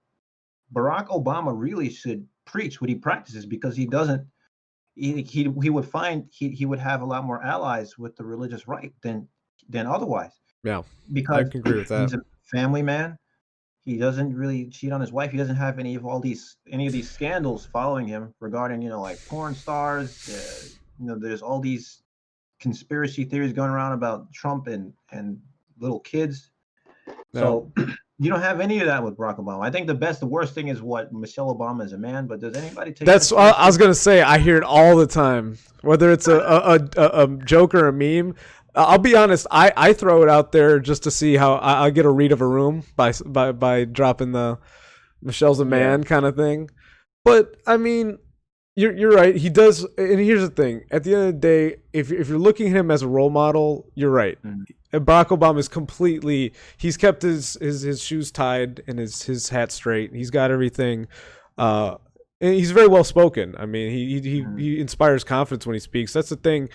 Speaker 2: Barack Obama really should preach what he practices, because he doesn't. He would find he would have a lot more allies with the religious right than otherwise.
Speaker 1: Yeah,
Speaker 2: because
Speaker 1: I can agree with that.
Speaker 2: He's a family man. He doesn't really cheat on his wife. He doesn't have any of these scandals following him regarding, like porn stars. There's all these conspiracy theories going around about Trump and little kids. No. So you don't have any of that with Barack Obama. I think the worst thing is what Michelle Obama is a man. But does anybody take?
Speaker 1: That's I was gonna say. I hear it all the time, whether it's a joke or a meme. I'll be honest. I throw it out there just to see how I get a read of a room by dropping the Michelle's a man kind of thing. But I mean, you're right. He does. And here's the thing. At the end of the day, if you're looking at him as a role model, you're right. Mm-hmm. And Barack Obama is he's kept his shoes tied and his hat straight. He's got everything. And he's very well spoken. I mean, he inspires confidence when he speaks. That's the thing.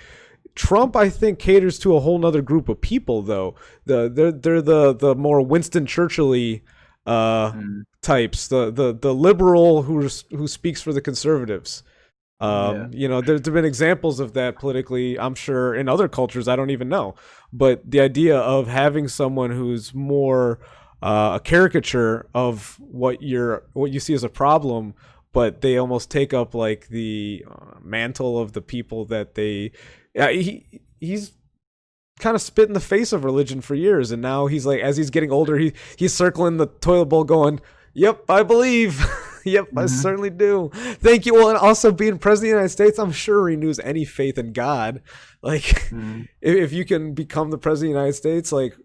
Speaker 1: Trump, I think, caters to a whole nother group of people, though. They're the more Winston Churchill-y types, the liberal who speaks for the conservatives. There's been examples of that politically, I'm sure, in other cultures. I don't even know. But the idea of having someone who's more a caricature of what you see as a problem, but they almost take up like the mantle of the people that they. He's kind of spit in the face of religion for years, and now he's like, as he's getting older, he's circling the toilet bowl, going, "Yep, I believe." Yep, I certainly do. Thank you. Well, and also being president of the United States, I'm sure renews any faith in God. Like, if you can become the president of the United States, like,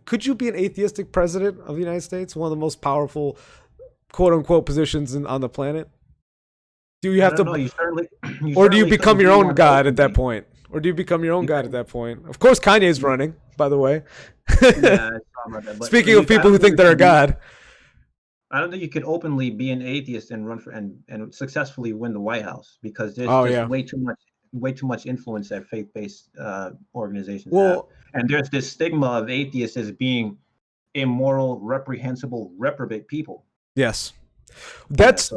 Speaker 1: could you be an atheistic president of the United States? One of the most powerful, quote unquote, positions on the planet. Do you have to, or do you become your own God at that point? Or do you become your own God at that point? Of course, Kanye's running, by the way. Speaking of people who think they're a God.
Speaker 2: I don't think you could openly be an atheist and run for and successfully win the White House, because there's way too much influence that faith-based organizations have. And there's this stigma of atheists as being immoral, reprehensible, reprobate people.
Speaker 1: Yes. That's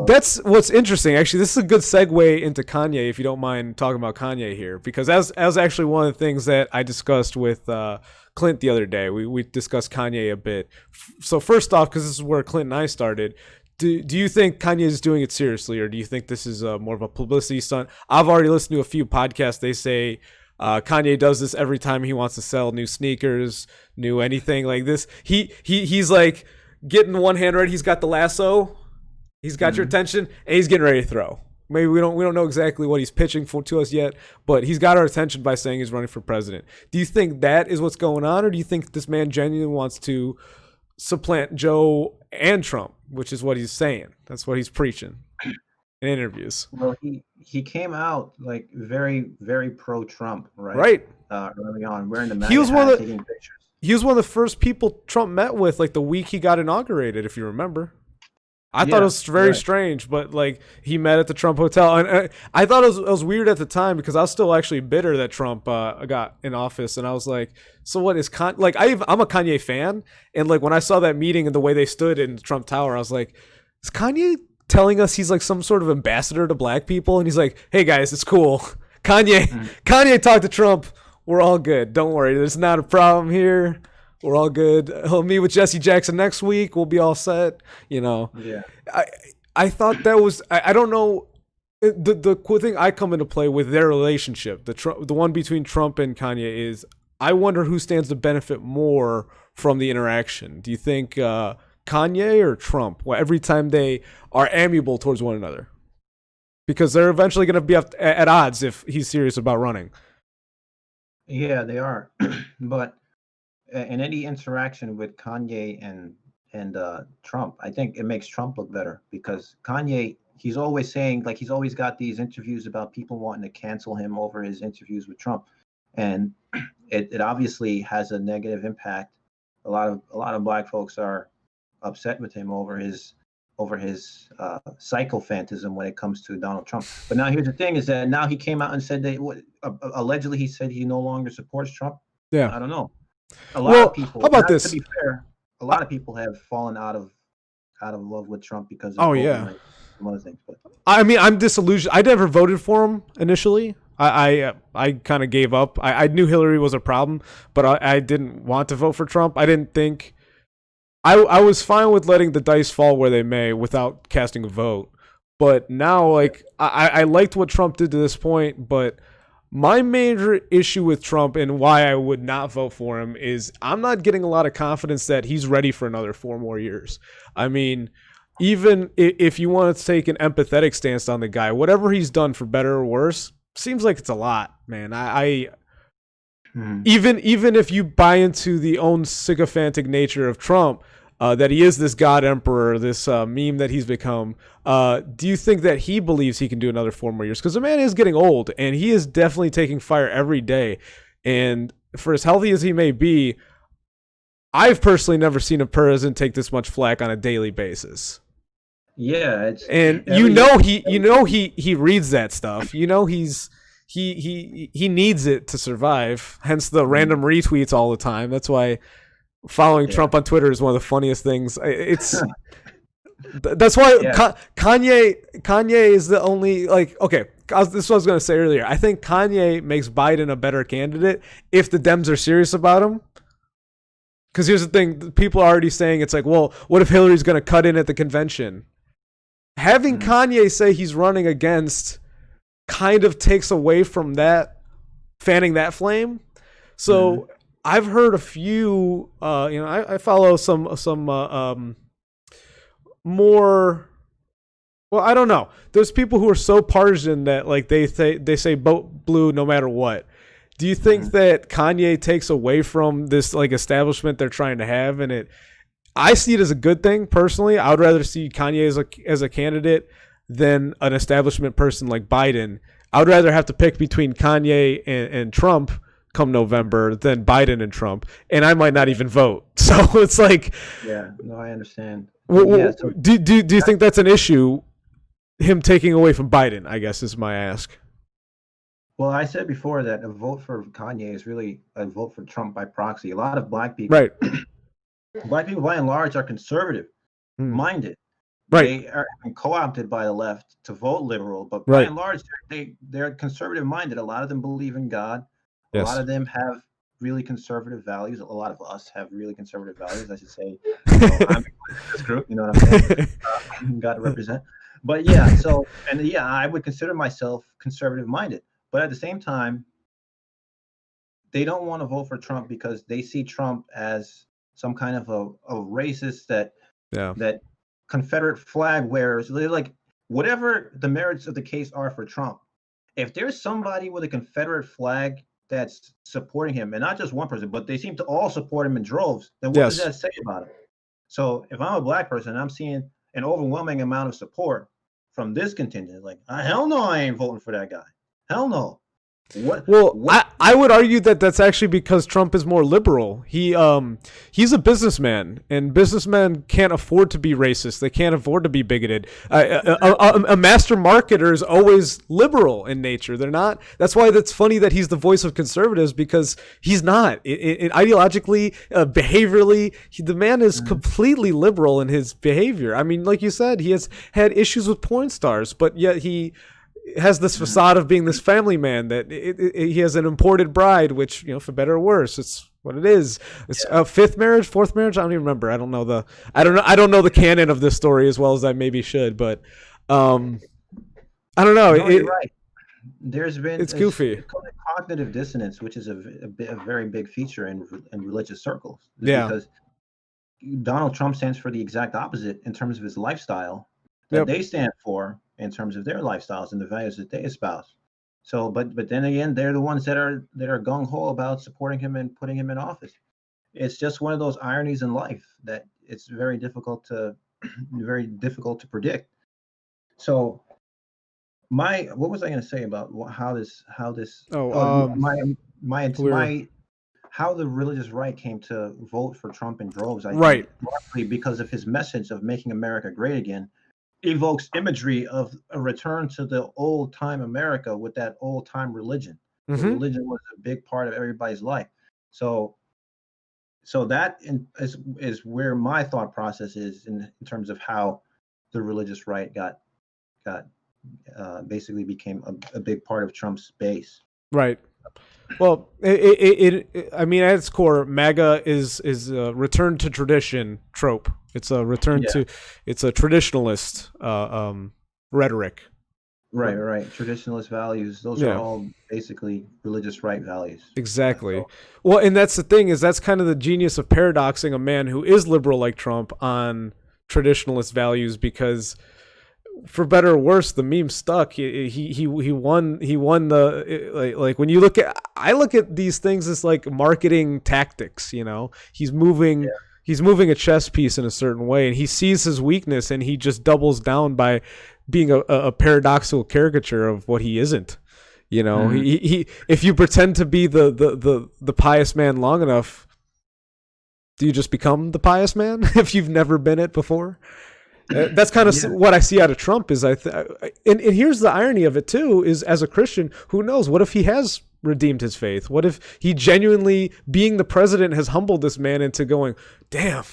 Speaker 1: what's interesting. Actually, this is a good segue into Kanye, if you don't mind talking about Kanye here, because that was actually one of the things that I discussed with Clint the other day. We discussed Kanye a bit. So first off, because this is where Clint and I started, do you think Kanye is doing it seriously, or do you think this is more of a publicity stunt? I've already listened to a few podcasts. They say Kanye does this every time he wants to sell new sneakers, new anything like this. He's like getting one hand ready. He's got the lasso. He's got your attention, and he's getting ready to throw. Maybe we don't know exactly what he's pitching to us yet, but he's got our attention by saying he's running for president. Do you think that is what's going on, or do you think this man genuinely wants to supplant Joe and Trump, which is what he's saying? That's what he's preaching in interviews.
Speaker 2: Well, he came out like very, very pro-Trump, right?
Speaker 1: Right.
Speaker 2: Early on, wearing the MAGA hat, taking pictures.
Speaker 1: He was one of the first people Trump met with, like the week he got inaugurated, if you remember. I thought it
Speaker 2: Yeah,
Speaker 1: was very
Speaker 2: right.
Speaker 1: strange, but like he met at the Trump hotel, and I thought it was weird at the time because I was still actually bitter that Trump got in office, and I was like, so what is like I'm a Kanye fan, and like when I saw that meeting and the way they stood in the Trump Tower, I was like, is Kanye telling us he's like some sort of ambassador to black people? And he's like, hey guys, it's cool.
Speaker 2: Mm.
Speaker 1: Kanye talked to Trump. We're all good. Don't worry. There's not a problem here. We're all good. He'll meet with Jesse Jackson next week. We'll be all set. You know,
Speaker 2: Yeah.
Speaker 1: I I thought that was I don't know the cool thing I come into play with their relationship the one between Trump and Kanye is I wonder who stands to benefit more from the interaction. Do you think Kanye or Trump? Well, every time they are amiable towards one another, because they're eventually going to be at odds if he's serious about running.
Speaker 2: Yeah, they are. But in any interaction with Kanye and Trump, I think it makes Trump look better because Kanye, he's always saying like he's always got these interviews about people wanting to cancel him over his interviews with Trump, and it obviously has a negative impact. A lot of black folks are upset with him over his psychophantism when it comes to Donald Trump. But now here's the thing: is that now he came out and said that allegedly he said he no longer supports Trump.
Speaker 1: Yeah.
Speaker 2: I don't know. A lot of
Speaker 1: Well, how
Speaker 2: people,
Speaker 1: about
Speaker 2: not to
Speaker 1: this?
Speaker 2: be fair, a
Speaker 1: Uh,
Speaker 2: lot of people have fallen out of love with Trump because of
Speaker 1: oh
Speaker 2: voting
Speaker 1: yeah.
Speaker 2: rights and other things. But
Speaker 1: I mean, I'm disillusioned. I never voted for him initially. I kind of gave up. I knew Hillary was a problem, but I didn't want to vote for Trump. I didn't think I was fine with letting the dice fall where they may without casting a vote. But now, like, I liked what Trump did to this point, but my major issue with Trump and why I would not vote for him is I'm not getting a lot of confidence that he's ready for another 4 more years. I mean, even if you want to take an empathetic stance on the guy, whatever he's done for better or worse, seems like it's a lot, man. I
Speaker 2: hmm,
Speaker 1: even if you buy into the own sycophantic nature of Trump, that he is this God Emperor, this meme that he's become. Do you think that he believes he can do another 4 more years? Because the man is getting old, and he is definitely taking fire every day. And for as healthy as he may be, I've personally never seen a president take this much flack on a daily basis.
Speaker 2: yeah, it's
Speaker 1: And you
Speaker 2: every
Speaker 1: know he reads that stuff. You know he needs it to survive. Hence the
Speaker 2: mm,
Speaker 1: random retweets all the time. That's why following
Speaker 2: yeah,
Speaker 1: Trump on Twitter is one of the funniest things. That's why
Speaker 2: yeah,
Speaker 1: Kanye is the only like okay. This is what I was gonna say earlier. I think Kanye makes Biden a better candidate if the Dems are serious about him. Because here's the thing: people are already saying it's like, well, what if Hillary's gonna cut in at the convention? Having
Speaker 2: mm,
Speaker 1: Kanye say he's running against kind of takes away from that fanning that flame.
Speaker 2: mm,
Speaker 1: So I've heard a few. I follow some more. Well, I don't know. There's people who are so partisan that like they say vote blue no matter what. Do you think
Speaker 2: mm.
Speaker 1: that Kanye takes away from this like establishment they're trying to have, and it? I see it as a good thing personally. I would rather see Kanye as a candidate than an establishment person like Biden. I would rather have to pick between Kanye and Trump come November than Biden and Trump, and I might not even vote. So it's like,
Speaker 2: Yeah, no, I understand. Yeah, so
Speaker 1: do you think that's an issue? Him taking away from Biden, I guess, is my ask.
Speaker 2: well, I said before that a vote for Kanye is really a vote for Trump by proxy. A lot of
Speaker 1: Right.
Speaker 2: black people by and large are conservative
Speaker 1: Mm.
Speaker 2: minded.
Speaker 1: Right.
Speaker 2: They are co-opted by the left to vote liberal, but by
Speaker 1: Right.
Speaker 2: and large, they're conservative minded. A lot of them believe in God. A lot
Speaker 1: Yes.
Speaker 2: of them have really conservative values. A lot of us have really conservative values. I should say, I'm in this group. You know what I'm saying? Got to represent. But yeah, and yeah, I would consider myself conservative minded. But at the same time, they don't want to vote for Trump because they see Trump as some kind of a racist
Speaker 1: Yeah.
Speaker 2: that Confederate flag wearers. They're like, whatever the merits of the case are for Trump, if there's somebody with a Confederate flag that's supporting him, and not just one person, but they seem to all support him in droves, then what does
Speaker 1: Yes.
Speaker 2: that say about him? So if I'm a black person and I'm seeing an overwhelming amount of support from this contingent, like, hell no, I ain't voting for that guy. Hell no.
Speaker 1: Well,
Speaker 2: What?
Speaker 1: I would argue that that's actually because Trump is more liberal. He's a businessman, and businessmen can't afford to be racist. They can't afford to be bigoted. A master marketer is always liberal in nature. They're not. That's why that's funny that he's the voice of conservatives, because he's not. Ideologically, behaviorally, the man is completely liberal in his behavior. I mean, like you said, he has had issues with porn stars, but yet he has this facade of being this family man that he has an imported bride, which, for better or worse, it's what it is. It's a fourth marriage. I don't even remember. I don't know the canon of this story as well as I maybe should, but I don't know.
Speaker 2: No, you're right.
Speaker 1: It's goofy.
Speaker 2: It's called cognitive dissonance, which is a very big feature in religious circles.
Speaker 1: Yeah.
Speaker 2: Because Donald Trump stands for the exact opposite in terms of his lifestyle that they stand for in terms of their lifestyles and the values that they espouse. So, but then again, they're the ones that are gung ho about supporting him and putting him in office. It's just one of those ironies in life that it's very difficult to predict. So, what was I going to say about how the religious right came to vote for Trump in droves? I think largely because of his message of making America great again. Evokes imagery of a return to the old time America with that old time religion. Mm-hmm. Religion was a big part of everybody's life. So that is where my thought process is in terms of how the religious right got basically became a big part of Trump's base.
Speaker 1: Right. Well, I mean, at its core, MAGA is a return to tradition trope. It's a return to, it's a traditionalist rhetoric.
Speaker 2: Right. Traditionalist values. Those are all basically religious right values.
Speaker 1: Exactly. Well, and that's the thing, is that's kind of the genius of paradoxing a man who is liberal like Trump on traditionalist values, because for better or worse, the meme stuck. He won the like when you I look at these things as like marketing tactics. He's moving a chess piece in a certain way, and he sees his weakness and he just doubles down by being a paradoxical caricature of what he isn't. He if you pretend to be the pious man long enough, do you just become the pious man if you've never been it before? That's kind of what I see out of Trump. Is and here's the irony of it too: is as a Christian, who knows? What if he has redeemed his faith? What if he genuinely, being the president, has humbled this man into going, damn,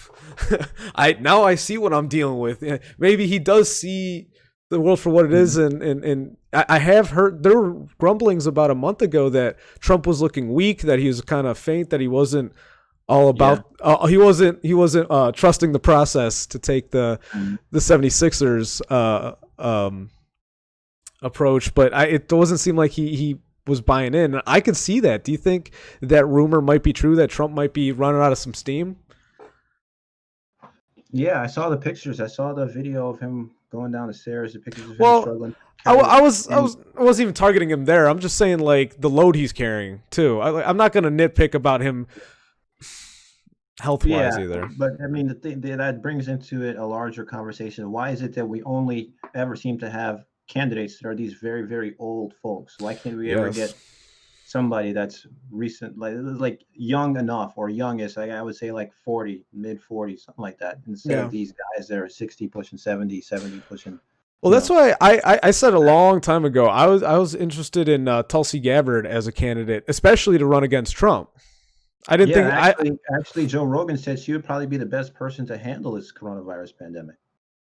Speaker 1: I see what I'm dealing with. Maybe he does see the world for what it is, and I have heard there were grumblings about a month ago that Trump was looking weak, that he was kind of faint, that he wasn't all about he wasn't trusting the process to take the 76ers approach, but it doesn't seem like he was buying in. I could see that. Do you think that rumor might be true, that Trump might be running out of some steam?
Speaker 2: Yeah, I saw the pictures. I saw the video of him going down the stairs. The pictures of him struggling.
Speaker 1: I wasn't even targeting him there. I'm just saying, like, the load he's carrying too. I'm not going to nitpick about him health-wise either.
Speaker 2: But I mean, the thing that brings into it a larger conversation. Why is it that we only ever seem to have candidates that are these very, very old folks? Why can't we ever get somebody that's recent, like young enough, or youngest, like I would say like 40, mid 40s, something like that, instead of these guys that are 60 pushing 70 pushing.
Speaker 1: Well, that's why I said a long time ago I was interested in Tulsi Gabbard as a candidate, especially to run against Trump. I didn't think
Speaker 2: actually Joe Rogan said she would probably be the best person to handle this coronavirus pandemic.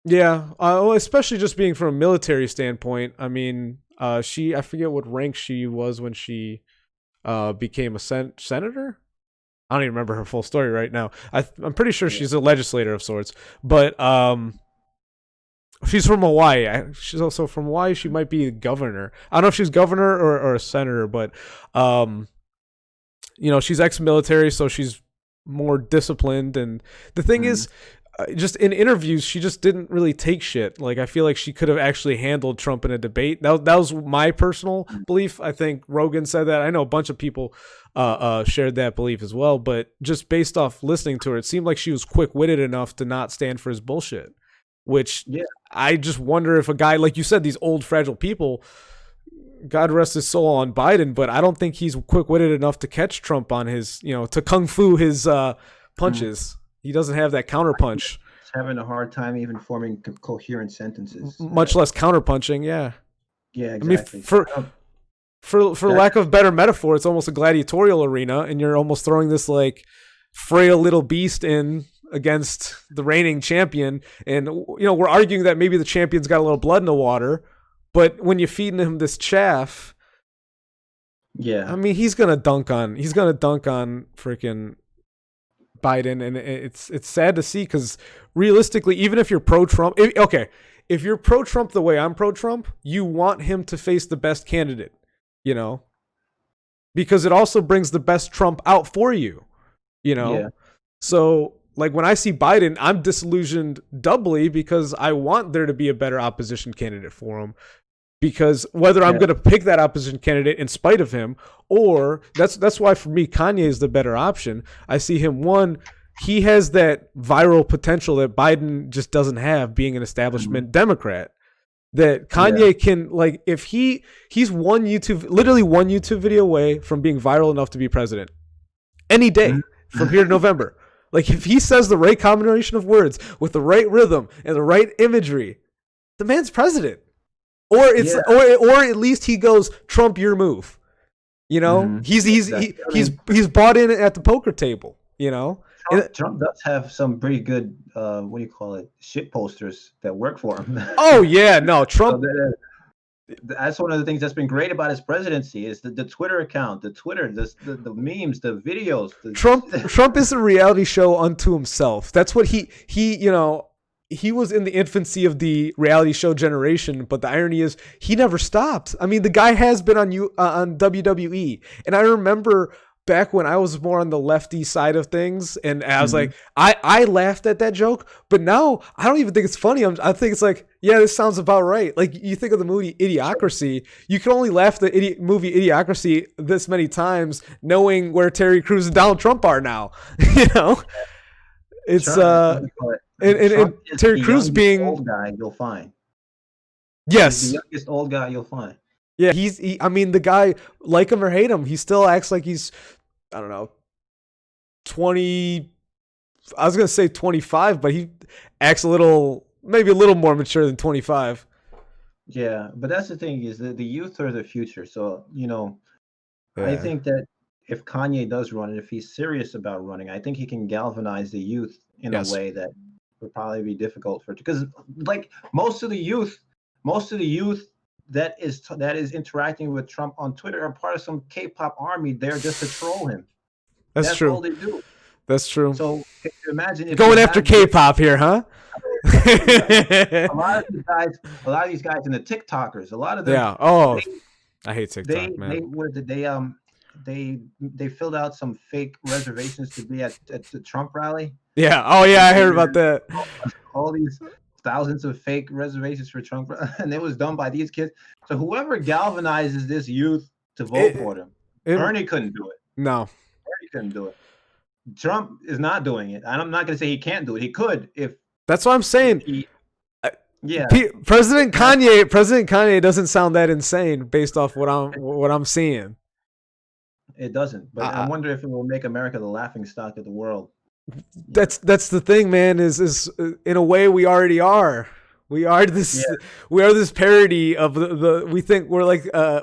Speaker 1: Yeah, especially just being from a military standpoint. I mean, I forget what rank she was when she became a senator. I don't even remember her full story right now. I'm pretty sure she's a legislator of sorts, but she's from Hawaii. She's also from Hawaii. She might be governor. I don't know if she's governor or a senator, but she's ex-military, so she's more disciplined. And the thing is, just in interviews, she just didn't really take shit. Like, I feel like she could have actually handled Trump in a debate. That was my personal belief. I think Rogan said that. I know a bunch of people shared that belief as well. But just based off listening to her, it seemed like she was quick-witted enough to not stand for his bullshit. Which I just wonder if a guy, like you said, these old, fragile people, God rest his soul on Biden, but I don't think he's quick-witted enough to catch Trump on his, to kung fu his punches. He doesn't have that counterpunch.
Speaker 2: He's having a hard time even forming coherent sentences.
Speaker 1: Much less counterpunching. Yeah.
Speaker 2: Yeah, exactly.
Speaker 1: I mean, for lack of better metaphor, it's almost a gladiatorial arena, and you're almost throwing this like frail little beast in against the reigning champion, and we're arguing that maybe the champion's got a little blood in the water, but when you're feeding him this chaff,
Speaker 2: yeah,
Speaker 1: I mean he's gonna dunk on freaking Biden, and it's sad to see because realistically, even if you're pro-Trump, if you're pro-Trump the way I'm pro-Trump, you want him to face the best candidate, because it also brings the best Trump out for you,
Speaker 2: Yeah.
Speaker 1: So like when I see Biden, I'm disillusioned doubly because I want there to be a better opposition candidate for him. Because whether I'm going to pick that opposition candidate in spite of him, or that's why for me Kanye is the better option. I see him, one, he has that viral potential that Biden just doesn't have, being an establishment Democrat. That Kanye can, like, if he's literally one YouTube video away from being viral enough to be president any day from here to November. Like if he says the right combination of words with the right rhythm and the right imagery, the man's president. Or it's or at least he goes, Trump, your move. He's bought in at the poker table.
Speaker 2: Trump does have some pretty good shit posters that work for him.
Speaker 1: Oh yeah, no, Trump.
Speaker 2: So that's one of the things that's been great about his presidency is the Twitter account, the memes, the videos.
Speaker 1: Trump is a reality show unto himself. That's what he was in the infancy of the reality show generation, but the irony is he never stopped. I mean, the guy has been on WWE, and I remember back when I was more on the lefty side of things, and I was like, I laughed at that joke, but now I don't even think it's funny. I think it's like, yeah, this sounds about right. Like you think of the movie Idiocracy, you can only laugh at the movie Idiocracy this many times, knowing where Terry Crews and Donald Trump are now. It's and Terry Crews being
Speaker 2: old guy you'll find.
Speaker 1: Yes,
Speaker 2: he's the youngest old guy you'll find.
Speaker 1: Yeah, I mean, the guy, like him or hate him, he still acts like he's, I don't know, 20. I was gonna say 25, but he acts maybe a little more mature than 25.
Speaker 2: Yeah, but that's the thing is that the youth are the future. So I think that if Kanye does run, and if he's serious about running, I think he can galvanize the youth in a way that would probably be difficult because like most of the youth that is interacting with Trump on Twitter are part of some K-pop army there just to troll him. That's
Speaker 1: true.
Speaker 2: All they do.
Speaker 1: That's true.
Speaker 2: So imagine if
Speaker 1: going after K-pop here, huh?
Speaker 2: a lot of these guys and the TikTokers, a lot of them.
Speaker 1: Yeah. Oh, I hate TikTok, man.
Speaker 2: They filled out some fake reservations to be at the Trump rally.
Speaker 1: Yeah. Oh, yeah. I heard about that.
Speaker 2: All these thousands of fake reservations for Trump, and it was done by these kids. So whoever galvanizes this youth to vote for them, Bernie couldn't do it.
Speaker 1: No,
Speaker 2: Bernie couldn't do it. Trump is not doing it. And I'm not going to say he can't do it. He could if.
Speaker 1: That's what I'm saying. President Kanye doesn't sound that insane based off what I'm seeing.
Speaker 2: It doesn't, but I wonder if it will make America the laughing stock of the world.
Speaker 1: That's the thing, man. Is in a way we already are. We are this parody of the. We think we're like the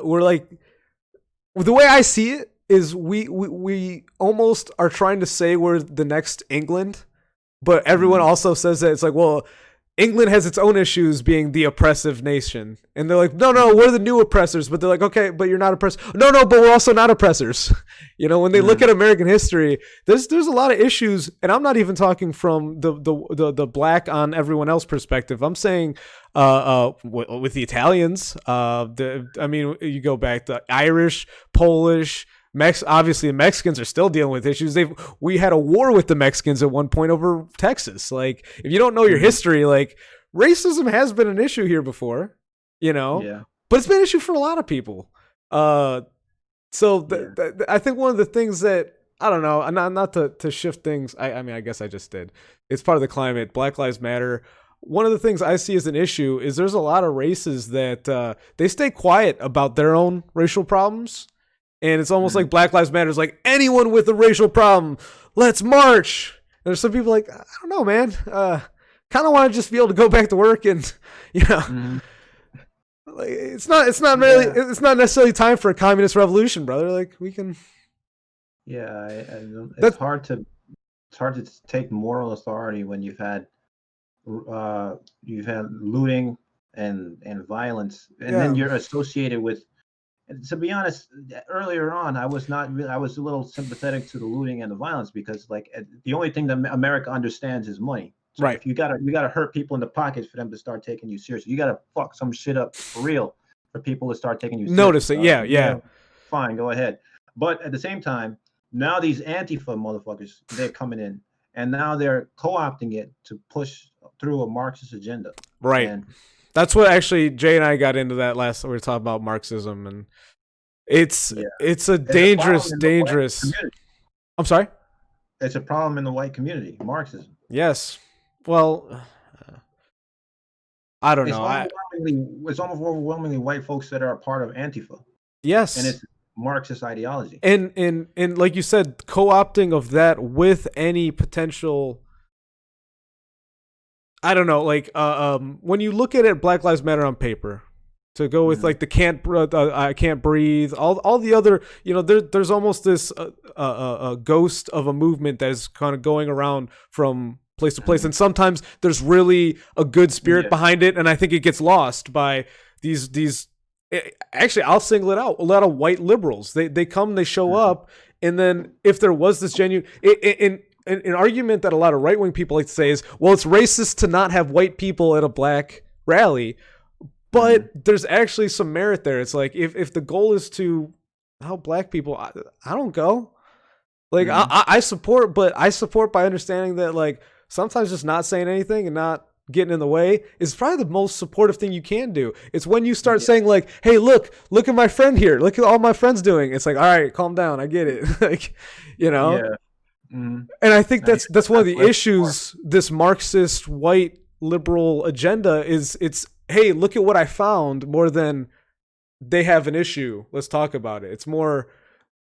Speaker 1: way I see it is we almost are trying to say we're the next England, but everyone also says that it's like, well, England has its own issues being the oppressive nation. And they're like, no, we're the new oppressors. But they're like, okay, but you're not oppressed. No, but we're also not oppressors. When they look at American history, there's a lot of issues. And I'm not even talking from the black on everyone else perspective. I'm saying with the Italians, you go back to Irish, Polish, obviously the Mexicans are still dealing with issues. We had a war with the Mexicans at one point over Texas. Like, if you don't know your history, like, racism has been an issue here before,
Speaker 2: Yeah.
Speaker 1: But it's been an issue for a lot of people. I think one of the things that, I don't know, not to shift things. I mean, I guess I just did. It's part of the climate. Black Lives Matter. one of the things I see as an issue is there's a lot of races that they stay quiet about their own racial problems. And it's almost like Black Lives Matter is like, anyone with a racial problem, let's march. And there's some people like, I don't know, man. Kind of want to just be able to go back to work and, like, it's not necessarily time for a communist revolution, brother. Like, we can.
Speaker 2: Yeah, it's hard to take moral authority when you've had looting and violence, and then you're associated with. And to be honest, earlier on, I was a little sympathetic to the looting and the violence because, like, the only thing that America understands is money. So
Speaker 1: right.
Speaker 2: If you gotta hurt people in the pockets for them to start taking you seriously. You gotta fuck some shit up for real for people to start taking you seriously.
Speaker 1: Notice it, yeah.
Speaker 2: Fine, go ahead. But at the same time, now these Antifa motherfuckers, they're coming in, and now they're co-opting it to push through a Marxist agenda.
Speaker 1: Right. And that's what actually Jay and I got into that last. We were talking about Marxism, and it's a dangerous. I'm sorry.
Speaker 2: It's a problem in the white community, Marxism.
Speaker 1: Yes. Well, I don't know.
Speaker 2: It's almost overwhelmingly white folks that are a part of Antifa.
Speaker 1: Yes.
Speaker 2: And it's Marxist ideology.
Speaker 1: And like you said, co-opting of that with any potential. I don't know, like when you look at it, Black Lives Matter on paper, to go with like the I can't breathe, all the other, there's almost this a ghost of a movement that is kind of going around from place to place, and sometimes there's really a good spirit behind it, and I think it gets lost by these. Actually, I'll single it out. A lot of white liberals, they come, they show up, and then if there was this genuine an argument that a lot of right-wing people like to say is, well, it's racist to not have white people at a black rally. But there's actually some merit there. It's like, if the goal is to help black people, I don't go. Like, I support, but I support by understanding that, like, sometimes just not saying anything and not getting in the way is probably the most supportive thing you can do. It's when you start saying, like, hey, look at my friend here. Look at all my friends doing. It's like, all right, calm down. I get it. Like,
Speaker 2: Yeah.
Speaker 1: And I think that's one of the issues. This Marxist white liberal agenda is it's, hey, look at what I found, more than they have an issue. Let's talk about it. It's more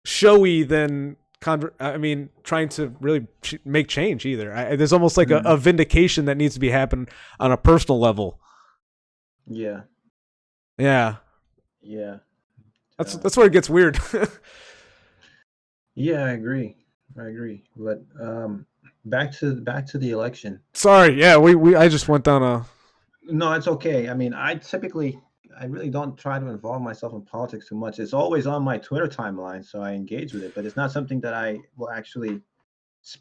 Speaker 1: showy than trying to really make change either. There's almost like a vindication that needs to be happening on a personal level.
Speaker 2: Yeah.
Speaker 1: That's where it gets weird.
Speaker 2: Yeah, I agree. But back to the election.
Speaker 1: Sorry, yeah, I just went down a.
Speaker 2: No, it's okay. I mean, I really don't try to involve myself in politics too much. It's always on my Twitter timeline, so I engage with it. But it's not something that I will actually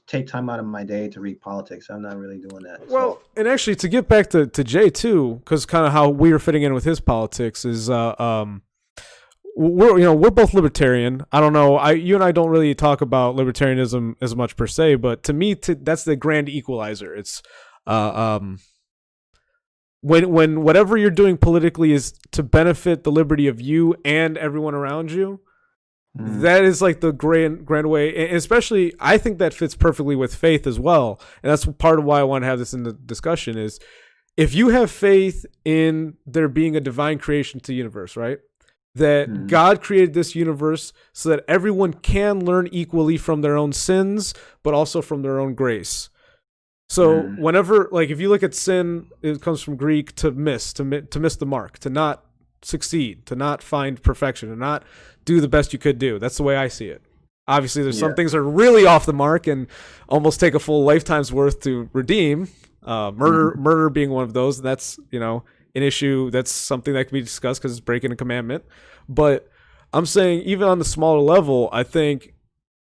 Speaker 2: take time out of my day to read politics. I'm not really doing that.
Speaker 1: Well, and actually, to get back to Jay too, because kind of how we were fitting in with his politics is we're both libertarian. I don't know. You and I don't really talk about libertarianism as much per se, but to me, that's the grand equalizer. It's when whatever you're doing politically is to benefit the liberty of you and everyone around you. That is like the grand way, and especially I think that fits perfectly with faith as well. And that's part of why I want to have this in the discussion is if you have faith in there being a divine creation to the universe, right? That God created this universe so that everyone can learn equally from their own sins, but also from their own grace. So whenever, like, if you look at sin, it comes from Greek to miss the mark, to not succeed, to not find perfection, to not do the best you could do. That's the way I see it. Obviously, there's some things that are really off the mark and almost take a full lifetime's worth to redeem. Murder being one of those. And that's, an issue. That's something that can be discussed because it's breaking a commandment. But I'm saying even on the smaller level, I think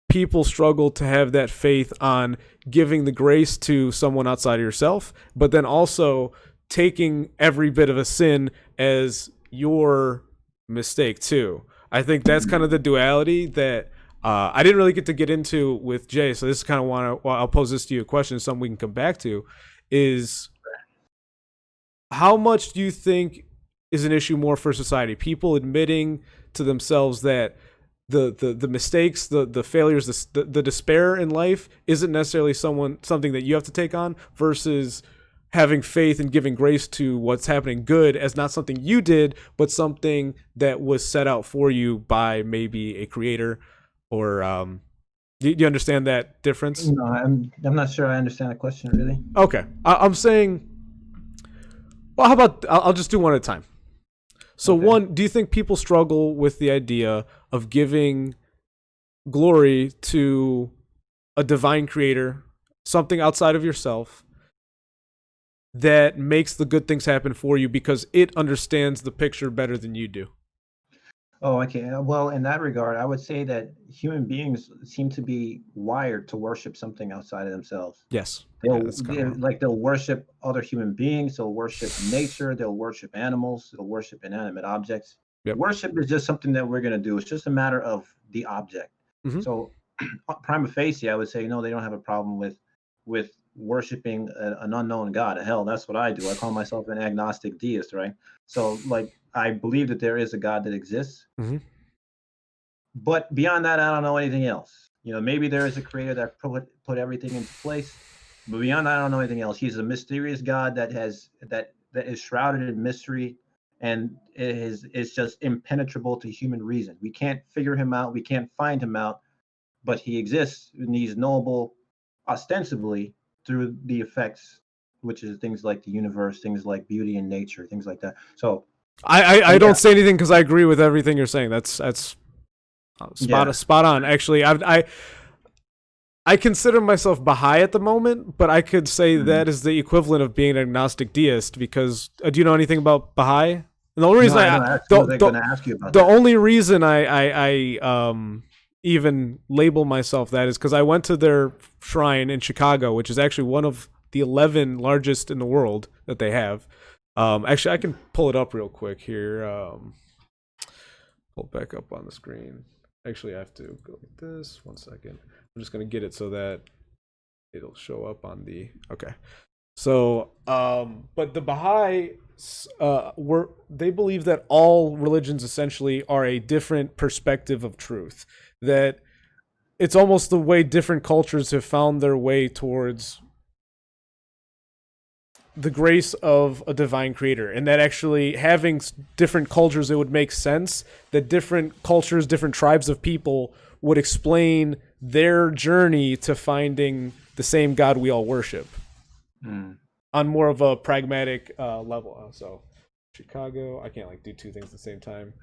Speaker 1: people struggle to have that faith on giving the grace to someone outside of yourself, but then also taking every bit of a sin as your mistake too. I think that's kind of the duality that I didn't really get to get into with Jay. So this is kind of I'll pose this to you a question, something we can come back to, is how much do you think is an issue more for society? People admitting to themselves that the mistakes, the failures, the despair in life isn't necessarily something that you have to take on, versus having faith and giving grace to what's happening good as not something you did, but something that was set out for you by maybe a creator or do you understand that difference?
Speaker 2: No, I'm not sure I understand the question really.
Speaker 1: Okay. I'm saying, well, how about I'll just do one at a time. So
Speaker 2: Okay.
Speaker 1: one, do you think people struggle with the idea of giving glory to a divine creator, something outside of yourself that makes the good things happen for you because it understands the picture better than you do?
Speaker 2: Oh, okay. Well, in that regard, I would say that human beings seem to be wired to worship something outside of themselves.
Speaker 1: Yes. Yeah,
Speaker 2: They'll
Speaker 1: that's kind
Speaker 2: they,
Speaker 1: of
Speaker 2: like they'll worship other human beings. They'll worship nature. They'll worship animals. They'll worship inanimate objects.
Speaker 1: Yep.
Speaker 2: Worship is just something that we're going to do. It's just a matter of the object.
Speaker 1: Mhm.
Speaker 2: So, prima facie, I would say no. They don't have a problem with worshiping an unknown god. Hell, that's what I do. I call myself an agnostic deist, right? So, like, I believe that there is a God that exists,
Speaker 1: Mhm.
Speaker 2: but beyond that, I don't know anything else. Maybe there is a creator that put everything into place, but beyond that, I don't know anything else. He's a mysterious God that is shrouded in mystery, and is just impenetrable to human reason. We can't figure him out. We can't find him out, but he exists, and he's knowable ostensibly through the effects, which is things like the universe, things like beauty and nature, things like that. So
Speaker 1: I
Speaker 2: yeah,
Speaker 1: don't say anything because I agree with everything you're saying. That's
Speaker 2: yeah.
Speaker 1: spot on. Actually, I consider myself Baha'i at the moment, but I could say
Speaker 2: Mhm.
Speaker 1: that is the equivalent of being an agnostic deist because do you know anything about Baha'i? And the only reason
Speaker 2: No, I know. Actually, I was going to ask you about
Speaker 1: the
Speaker 2: that.
Speaker 1: only reason I even label myself that is because I went to their shrine in Chicago, which is actually one of the 11 largest in the world that they have. Actually, I can pull it up real quick here. Pull it back up on the screen. Actually, I have to go like this. 1 second. I'm just gonna get it so that it'll show up on the. Okay. So, but the Baha'i, they believe that all religions essentially are a different perspective of truth. That it's almost the way different cultures have found their way towards the grace of a divine creator, and that actually having different cultures, it would make sense that different cultures, different tribes of people would explain their journey to finding the same God we all worship
Speaker 2: Mm.
Speaker 1: on more of a pragmatic level. So Chicago, I can't like do two things at the same time.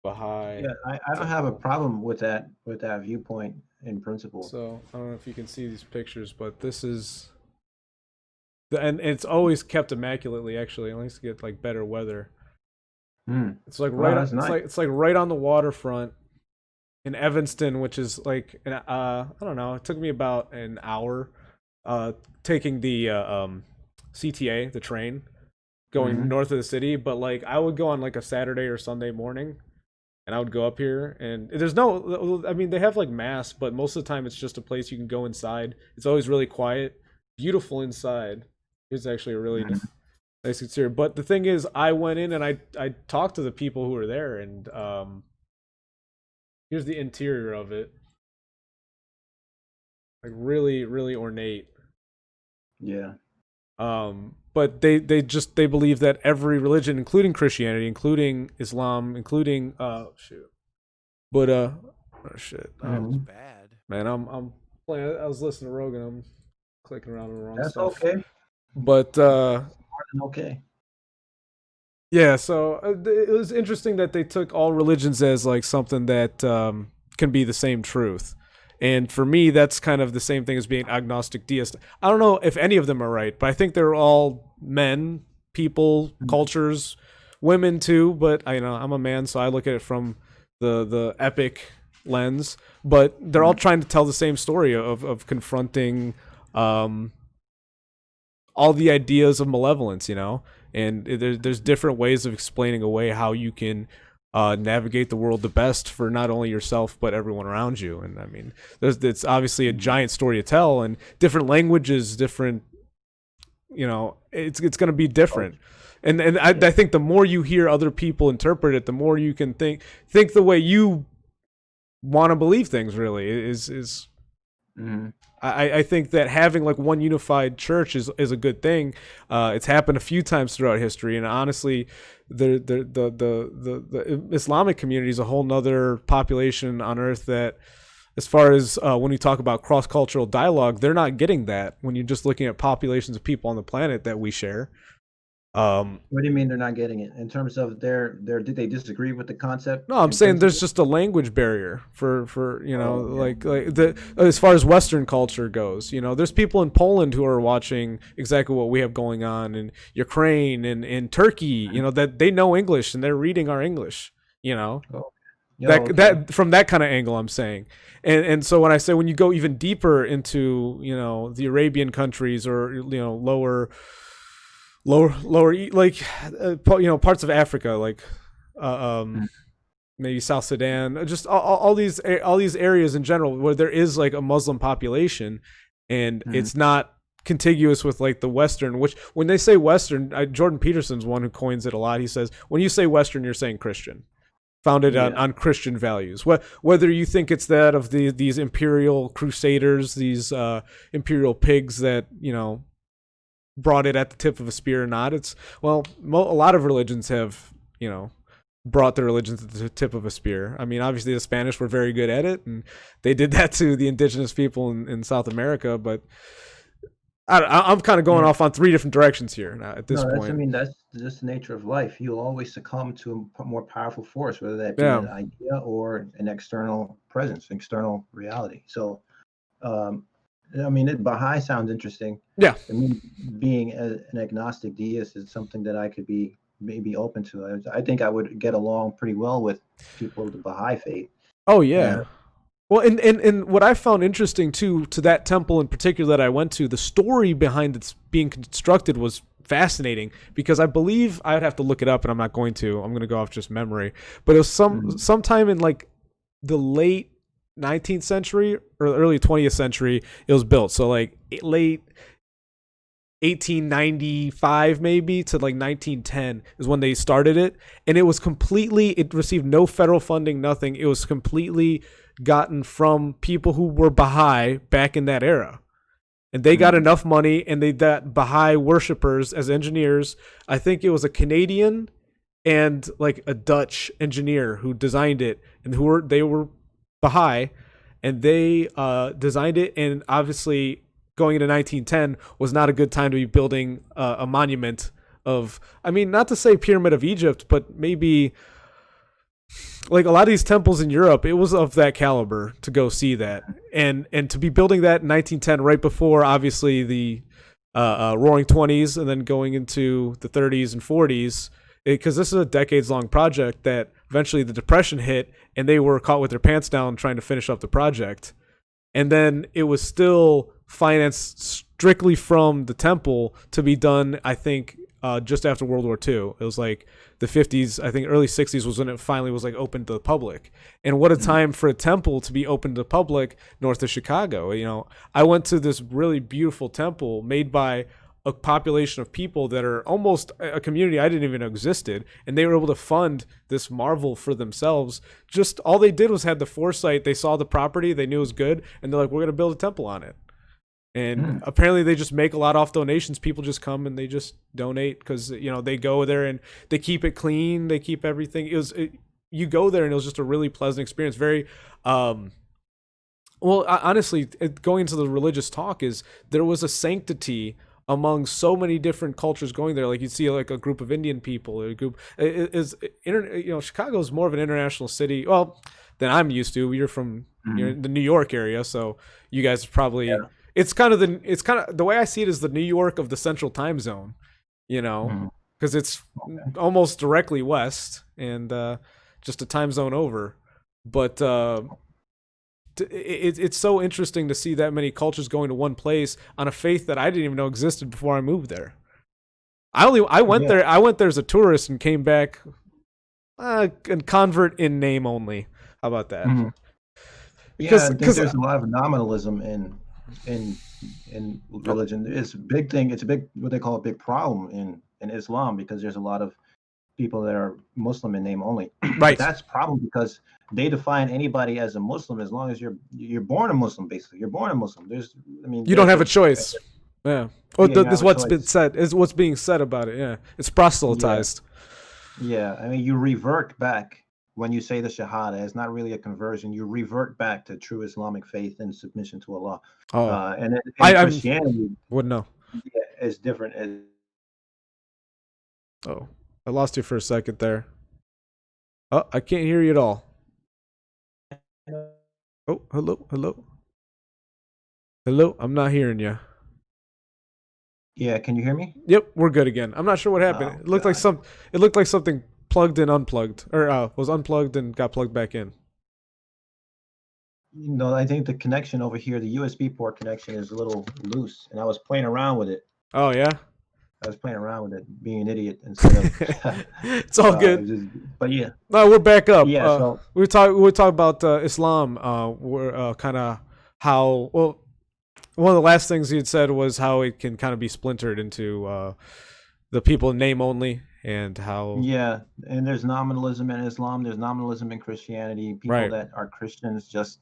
Speaker 1: Baha'i.
Speaker 2: Yeah, I don't have a problem with that viewpoint in principle.
Speaker 1: So I don't know if you can see these pictures, but this is and it's always kept immaculately. Actually, at least to get like better weather.
Speaker 2: Mm.
Speaker 1: It's like
Speaker 2: Wow,
Speaker 1: right.
Speaker 2: that's nice.
Speaker 1: It's like right on the waterfront in Evanston, which is like I don't know. It took me about an hour, taking the CTA, the train, going
Speaker 2: Mhm.
Speaker 1: north of the city. But like I would go on like a Saturday or Sunday morning, and I would go up here, and there's no. I mean, they have like mass, but most of the time it's just a place you can go inside. It's always really quiet, beautiful inside. It's actually a really
Speaker 2: Mhm.
Speaker 1: nice exterior. But the thing is, I went in and I talked to the people who were there, and here's the interior of it. Like really, really ornate.
Speaker 2: Yeah.
Speaker 1: But they believe that every religion, including Christianity, including Islam, including Buddha, oh shit,
Speaker 2: Mhm.
Speaker 3: Bad.
Speaker 1: man, I'm playing. I was listening to Rogan. I'm clicking around on the wrong
Speaker 2: That's
Speaker 1: stuff.
Speaker 2: okay.
Speaker 1: But
Speaker 2: Okay.
Speaker 1: yeah, so it was interesting that they took all religions as like something that can be the same truth. And for me, that's kind of the same thing as being agnostic deist. I don't know if any of them are right, but I think they're all men, people, cultures, women too. But I'm a man, so I look at it from the epic lens. But they're all trying to tell the same story of confronting all the ideas of malevolence, and there's different ways of explaining away how you can navigate the world the best for not only yourself but everyone around you. And I mean, it's obviously a giant story to tell, and different languages, different, it's going to be different. And I think the more you hear other people interpret it, the more you can think the way you want to believe things. Really, is
Speaker 2: Hmm.
Speaker 1: I think that having like one unified church is a good thing. It's happened a few times throughout history, and honestly, the Islamic community is a whole nother population on Earth that, as far as when we talk about cross cultural dialogue, they're not getting that when you're just looking at populations of people on the planet that we share. Um,
Speaker 2: What do you mean they're not getting it in terms of their? Did they disagree with the concept
Speaker 1: No, I'm
Speaker 2: in
Speaker 1: saying there's
Speaker 2: principle?
Speaker 1: just a language barrier for
Speaker 2: Oh, yeah.
Speaker 1: like the as far as Western culture goes. There's people in Poland who are watching exactly what we have going on in Ukraine and in Turkey. That they know English and they're reading our English. You know
Speaker 2: Oh, yeah. Okay.
Speaker 1: that from that kind of angle, I'm saying, and so when I say when you go even deeper into the Arabian countries or lower like parts of Africa like.
Speaker 2: Mm,
Speaker 1: Maybe South Sudan, just all these areas in general where there is like a Muslim population, and
Speaker 2: mm,
Speaker 1: it's not contiguous with like the Western. Which when they say Western, Jordan Peterson's one who coins it a lot. He says when you say Western, you're saying Christian, founded on,
Speaker 2: yeah.
Speaker 1: on Christian values. Whether you think it's that of these imperial crusaders, these imperial pigs that brought it at the tip of a spear or not, it's a lot of religions have brought their religion to the tip of a spear. I mean, obviously the Spanish were very good at it, and they did that to the indigenous people in South America. But I'm kind of going
Speaker 2: Yeah.
Speaker 1: off on three different directions here now at this
Speaker 2: No, I
Speaker 1: point.
Speaker 2: mean, that's just the nature of life. You'll always succumb to a more powerful force, whether that be
Speaker 1: Yeah.
Speaker 2: an idea or an external presence, external reality. So, um, I mean, Baha'i sounds interesting.
Speaker 1: Yeah.
Speaker 2: I mean, being an agnostic deist is something that I could be maybe open to. I think I would get along pretty well with people of the Baha'i faith.
Speaker 1: Oh
Speaker 2: And
Speaker 1: yeah. Well, and what I found interesting too to that temple in particular that I went to, the story behind its being constructed was fascinating because I believe I'd have to look it up, and I'm not going to. I'm going to go off just memory, but it was
Speaker 2: mm,
Speaker 1: sometime in like the late 19th century or early 20th century it was built. So like late 1895 maybe to like 1910 is when they started it, and it received no federal funding, nothing. It was completely gotten from people who were Baha'i back in that era, and they got
Speaker 2: mm,
Speaker 1: enough money, and they got Baha'i worshippers as engineers. I think it was a Canadian and like a Dutch engineer who designed it, and they were Baha'i, and they designed it. And obviously, going into 1910 was not a good time to be building a monument of. I mean, not to say Pyramid of Egypt, but maybe like a lot of these temples in Europe, it was of that caliber to go see that, and to be building that in 1910, right before obviously the Roaring Twenties, and then going into the 30s and 40s, because this is a decades long project that eventually the Depression hit, and they were caught with their pants down trying to finish up the project, and then it was still financed strictly from the temple to be done. I think just after World War II, it was like the 50s. I think early 60s was when it finally was like open to the public. And what a
Speaker 2: mm,
Speaker 1: time for a temple to be open to the public north of Chicago. I went to this really beautiful temple made by a population of people that are almost a community I didn't even know existed, and they were able to fund this marvel for themselves. Just all they did was had the foresight. They saw the property, they knew it was good, and they're like, we're going to build a temple on it. And
Speaker 2: mm.
Speaker 1: apparently they just make a lot off donations. People just come and they just donate because they go there and they keep it clean, they keep everything. You go there and it was just a really pleasant experience. Very well, honestly, going into the religious talk, is there was a sanctity among so many different cultures going there. Like you'd see like a group of Indian people, or a group Chicago is more of an international city. Well, than I'm used to. You're
Speaker 2: Mhm.
Speaker 1: in the New York area, so you guys probably
Speaker 2: Yeah.
Speaker 1: it's kind of the way I see it is the New York of the Central Time Zone. You know,
Speaker 2: Mhm.
Speaker 1: because it's
Speaker 2: Okay.
Speaker 1: almost directly west and just a time zone over. But it's so interesting to see that many cultures going to one place on a faith that I didn't even know existed before I moved there. I went
Speaker 2: Yeah.
Speaker 1: there. I went there as a tourist and came back a convert in name only. How about that?
Speaker 2: Mhm. Yeah,
Speaker 1: Because
Speaker 2: I think
Speaker 1: because
Speaker 2: there's a lot of nominalism in in religion. It's a big thing. It's a big what they call a big problem in Islam because there's a lot of people that are Muslim in name only.
Speaker 1: Right.
Speaker 2: That's a problem because they define anybody as a Muslim as long as you're born a Muslim. Basically, you're born a Muslim.
Speaker 1: You don't have a choice. Yeah. Well,
Speaker 2: Yeah, you
Speaker 1: this
Speaker 2: have a
Speaker 1: what's
Speaker 2: choice.
Speaker 1: been said is what's being said about it. Yeah, it's proselytized.
Speaker 2: Yeah, I mean, you revert back when you say the Shahada. It's not really a conversion. You revert back to true Islamic faith and submission to Allah.
Speaker 1: Oh,
Speaker 2: And then
Speaker 1: I'm-
Speaker 2: Christianity
Speaker 1: wouldn't know.
Speaker 2: is different.
Speaker 1: Oh, I lost you for a second there. Oh, I can't hear you at all. Oh, hello. I'm not hearing you.
Speaker 2: Yeah, can you hear me?
Speaker 1: Yep, we're good again. I'm not sure what happened.
Speaker 2: Oh,
Speaker 1: It looked like
Speaker 2: God.
Speaker 1: something plugged and unplugged, or was unplugged and got plugged back in.
Speaker 2: I think the connection over here, the USB port connection, is a little loose, and I was playing around with it.
Speaker 1: Oh yeah,
Speaker 2: being an idiot instead of.
Speaker 1: it's all good.
Speaker 2: But yeah.
Speaker 1: No, we're back up.
Speaker 2: Yeah. So
Speaker 1: we talk about Islam. We're kind of how well. One of the last things you'd said was how it can kind of be splintered into the people in name only, and how
Speaker 2: yeah, and there's nominalism in Islam. There's nominalism in Christianity. People
Speaker 1: Right.
Speaker 2: that are Christians just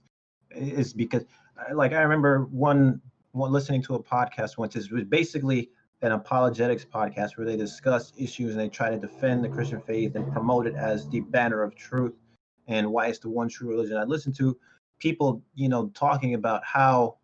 Speaker 2: is because, like, I remember one listening to a podcast once. It was basically an apologetics podcast where they discuss issues and they try to defend the Christian faith and promote it as the banner of truth and why it's the one true religion. I listened to people, talking about how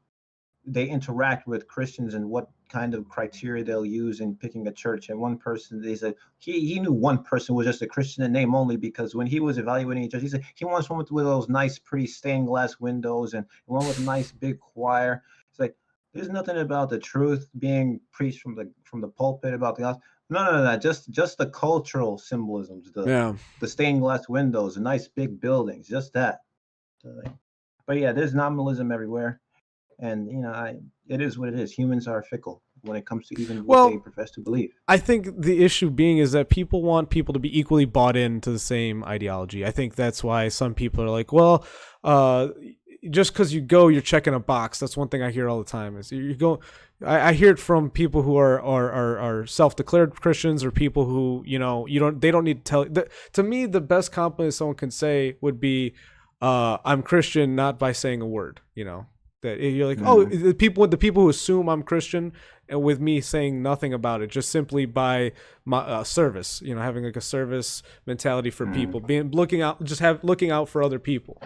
Speaker 2: they interact with Christians and what kind of criteria they'll use in picking a church. And one person, they said he knew one person was just a Christian in name only, because when he was evaluating a church, he said he wants one with those nice, pretty stained glass windows and one with a nice big choir. It's like, there's nothing about the truth being preached from the pulpit about the gospel. No. Just the cultural symbolisms, the stained glass windows, the nice big buildings, just that. But yeah, there's nominalism everywhere. And it is what it is. Humans are fickle when it comes to even what they profess to believe.
Speaker 1: I think the issue being is that people want people to be equally bought into the same ideology. I think that's why some people are like, well, just because you go, you're checking a box. That's one thing I hear all the time. Is you go. I hear it from people who are self-declared Christians, or people who they don't need to tell. To me, the best compliment someone can say would be, "I'm Christian," not by saying a word. That you're like, oh, the people who assume I'm Christian, and with me saying nothing about it, just simply by my service, having like a service mentality for people, looking out for other people.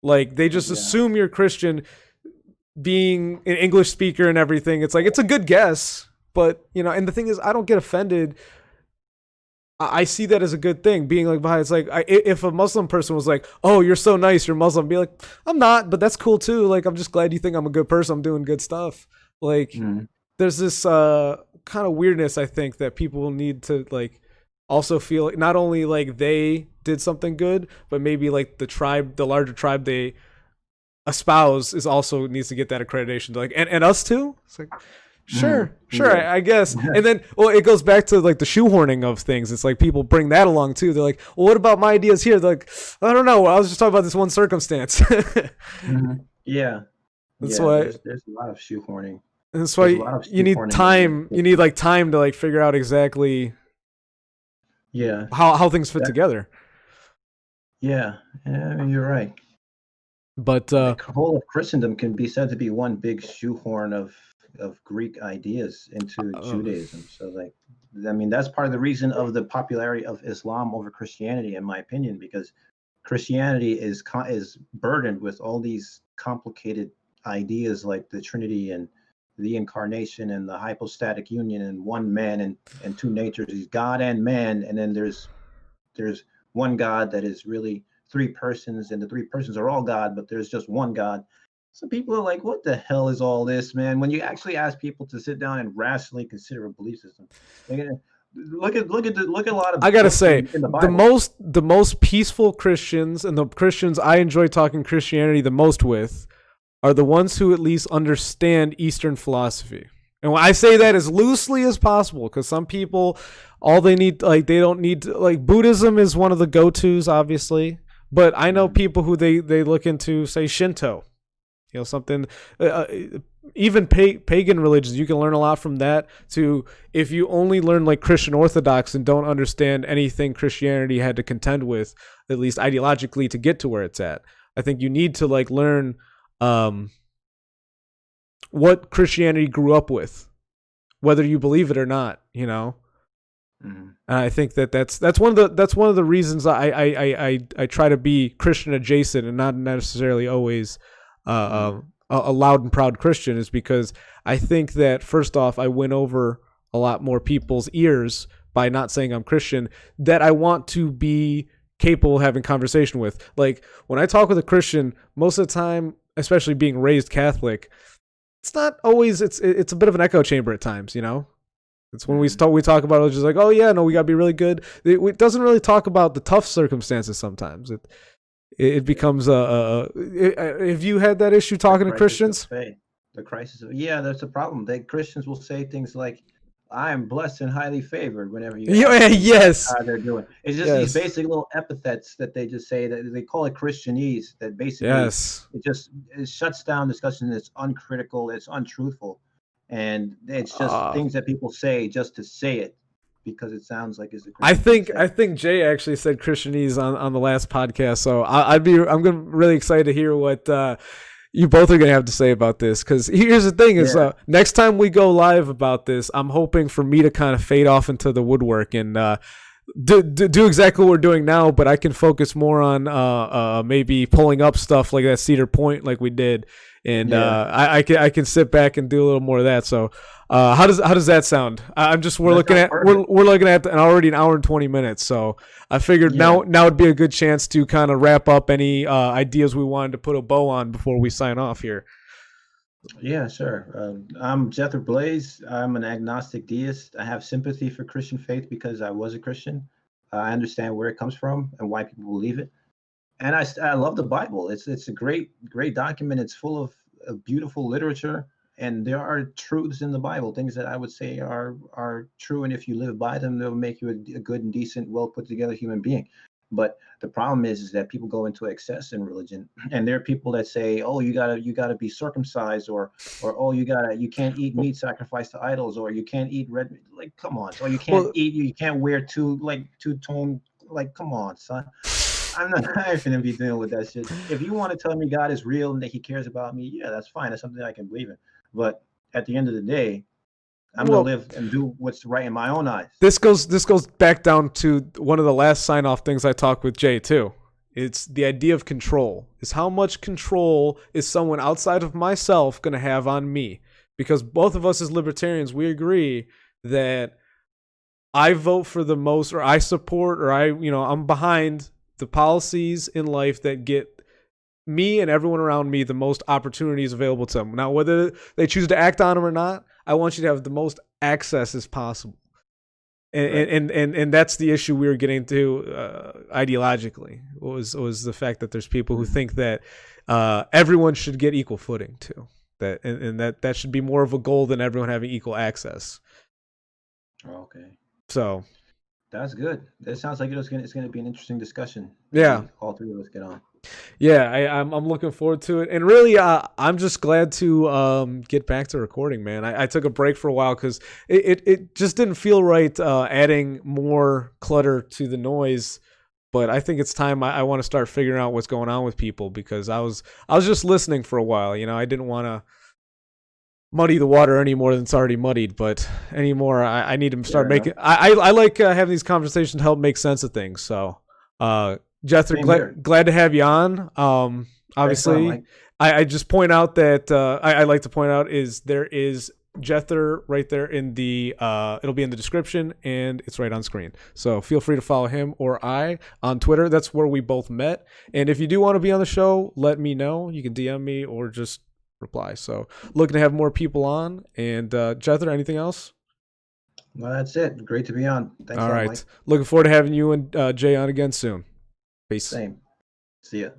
Speaker 1: Like they just assume you're Christian, being an English speaker and everything. It's like, it's a good guess, but and the thing is, I don't get offended. I see that as a good thing, being like behind. It's like, if a Muslim person was like, "Oh, you're so nice, you're Muslim," I'd be like, "I'm not, but that's cool too. Like, I'm just glad you think I'm a good person. I'm doing good stuff." Like, there's this kind of weirdness, I think, that people need to like also feel like not only like they did something good, but maybe like the larger tribe they espouse is also needs to get that accreditation. To like, and us too. It's like, Sure, I guess. And then, it goes back to like the shoehorning of things. It's like people bring that along too. They're like, well, what about my ideas here? They're like, I don't know. I was just talking about this one circumstance.
Speaker 2: Yeah.
Speaker 1: That's why
Speaker 2: there's a lot of shoehorning.
Speaker 1: And that's why you need time. You need like time to like figure out exactly how things fit together.
Speaker 2: Yeah, you're right.
Speaker 1: But
Speaker 2: the whole of Christendom can be said to be one big shoehorn of Greek ideas into Judaism. So that's part of the reason of the popularity of Islam over Christianity, in my opinion, because Christianity is burdened with all these complicated ideas like the Trinity and the incarnation and the hypostatic union and one man and two natures. He's God and man, and then there's one God that is really three persons, and the three persons are all God, but there's just one God. So people are like, what the hell is all this, man? When you actually ask people to sit down and rationally consider a belief system, look at a lot of.
Speaker 1: I gotta say, the most peaceful Christians and the Christians I enjoy talking Christianity the most with are the ones who at least understand Eastern philosophy. And when I say that as loosely as possible, because some people, all they need, like they don't need to, like Buddhism is one of the go-tos, obviously. But I know people who they look into, say, Shinto. Something even pagan religions, you can learn a lot from that. To if you only learn like Christian Orthodox and don't understand anything Christianity had to contend with, at least ideologically, to get to where it's at. I think you need to like learn what Christianity grew up with, whether you believe it or not. You know. Mm-hmm. And I think that's one of the reasons I try to be Christian adjacent and not necessarily always a loud and proud Christian, is because I think that first off, I win over a lot more people's ears by not saying I'm Christian that I want to be capable of having conversation with. Like when I talk with a Christian, most of the time, especially being raised Catholic, it's not always, it's a bit of an echo chamber at times, you know? It's when we talk about it, it's just like, oh yeah, no, we gotta be really good. It doesn't really talk about the tough circumstances sometimes. It becomes have you had that issue talking to Christians?
Speaker 2: The crisis of, yeah, that's a problem. Christians will say things like, I am blessed and highly favored whenever you
Speaker 1: yes
Speaker 2: how they're doing. It's just these basic little epithets that they just say, that they call it Christianese, that basically it shuts down discussion. It's uncritical, it's untruthful, and it's just things that people say just to say it because it sounds like it's a Christian.
Speaker 1: I think Jay actually said Christianese on the last podcast, so I'm really excited to hear what you both are going to have to say about this, because here's the thing is next time we go live about this, I'm hoping for me to kind of fade off into the woodwork and do exactly what we're doing now, but I can focus more on maybe pulling up stuff like that Cedar Point like we did, and I can sit back and do a little more of that. So how does that sound? We're looking at already an hour and 20 minutes, so I figured now would be a good chance to kind of wrap up any ideas we wanted to put a bow on before we sign off here.
Speaker 2: Yeah, sure. I'm Jethro Blaze. I'm an agnostic deist. I have sympathy for Christian faith because I was a Christian. I understand where it comes from and why people believe it. And I love the Bible. It's a great document. It's full of beautiful literature. And there are truths in the Bible, things that I would say are true. And if you live by them, they'll make you a good and decent, well put together human being. But the problem is that people go into excess in religion, and there are people that say, "Oh, you gotta be circumcised," or "Oh, you can't eat meat sacrificed to idols," or "You can't eat red." Like, come on! So you can't wear two-tone. Like, come on, son. I'm not gonna be dealing with that shit. If you want to tell me God is real and that He cares about me, yeah, that's fine. That's something I can believe in. But at the end of the day, I'm going to live and do what's right in my own eyes.
Speaker 1: This goes back down to one of the last sign-off things I talked with Jay too. It's the idea of control. Is how much control is someone outside of myself going to have on me? Because both of us as libertarians, we agree that I vote for the most, or I support, or I'm behind the policies in life that get me and everyone around me the most opportunities available to them. Now, whether they choose to act on them or not, I want you to have the most access as possible. And that's the issue we were getting to ideologically, was the fact that there's people who think that everyone should get equal footing too. That should be more of a goal than everyone having equal access.
Speaker 2: Okay.
Speaker 1: So
Speaker 2: that's good. It sounds like it's going to be an interesting discussion.
Speaker 1: Yeah.
Speaker 2: All three of us get on.
Speaker 1: Yeah, I'm looking forward to it, and really, I'm just glad to get back to recording, man. I took a break for a while because it just didn't feel right adding more clutter to the noise. But I think it's time I want to start figuring out what's going on with people, because I was just listening for a while. I didn't want to muddy the water any more than it's already muddied, but anymore I need to start making. I like having these conversations to help make sense of things. So. Jethro, glad to have you on. Obviously, I just point out that I like to point out is there is Jethro right there in the it'll be in the description, and it's right on screen. So feel free to follow him or I on Twitter. That's where we both met. And if you do want to be on the show, let me know. You can DM me or just reply. So looking to have more people on. And Jethro, anything else?
Speaker 2: Well, that's it. Great to be on. Thanks.
Speaker 1: All right. Mike. Looking forward to having you and Jay on again soon. Peace.
Speaker 2: Same. See ya.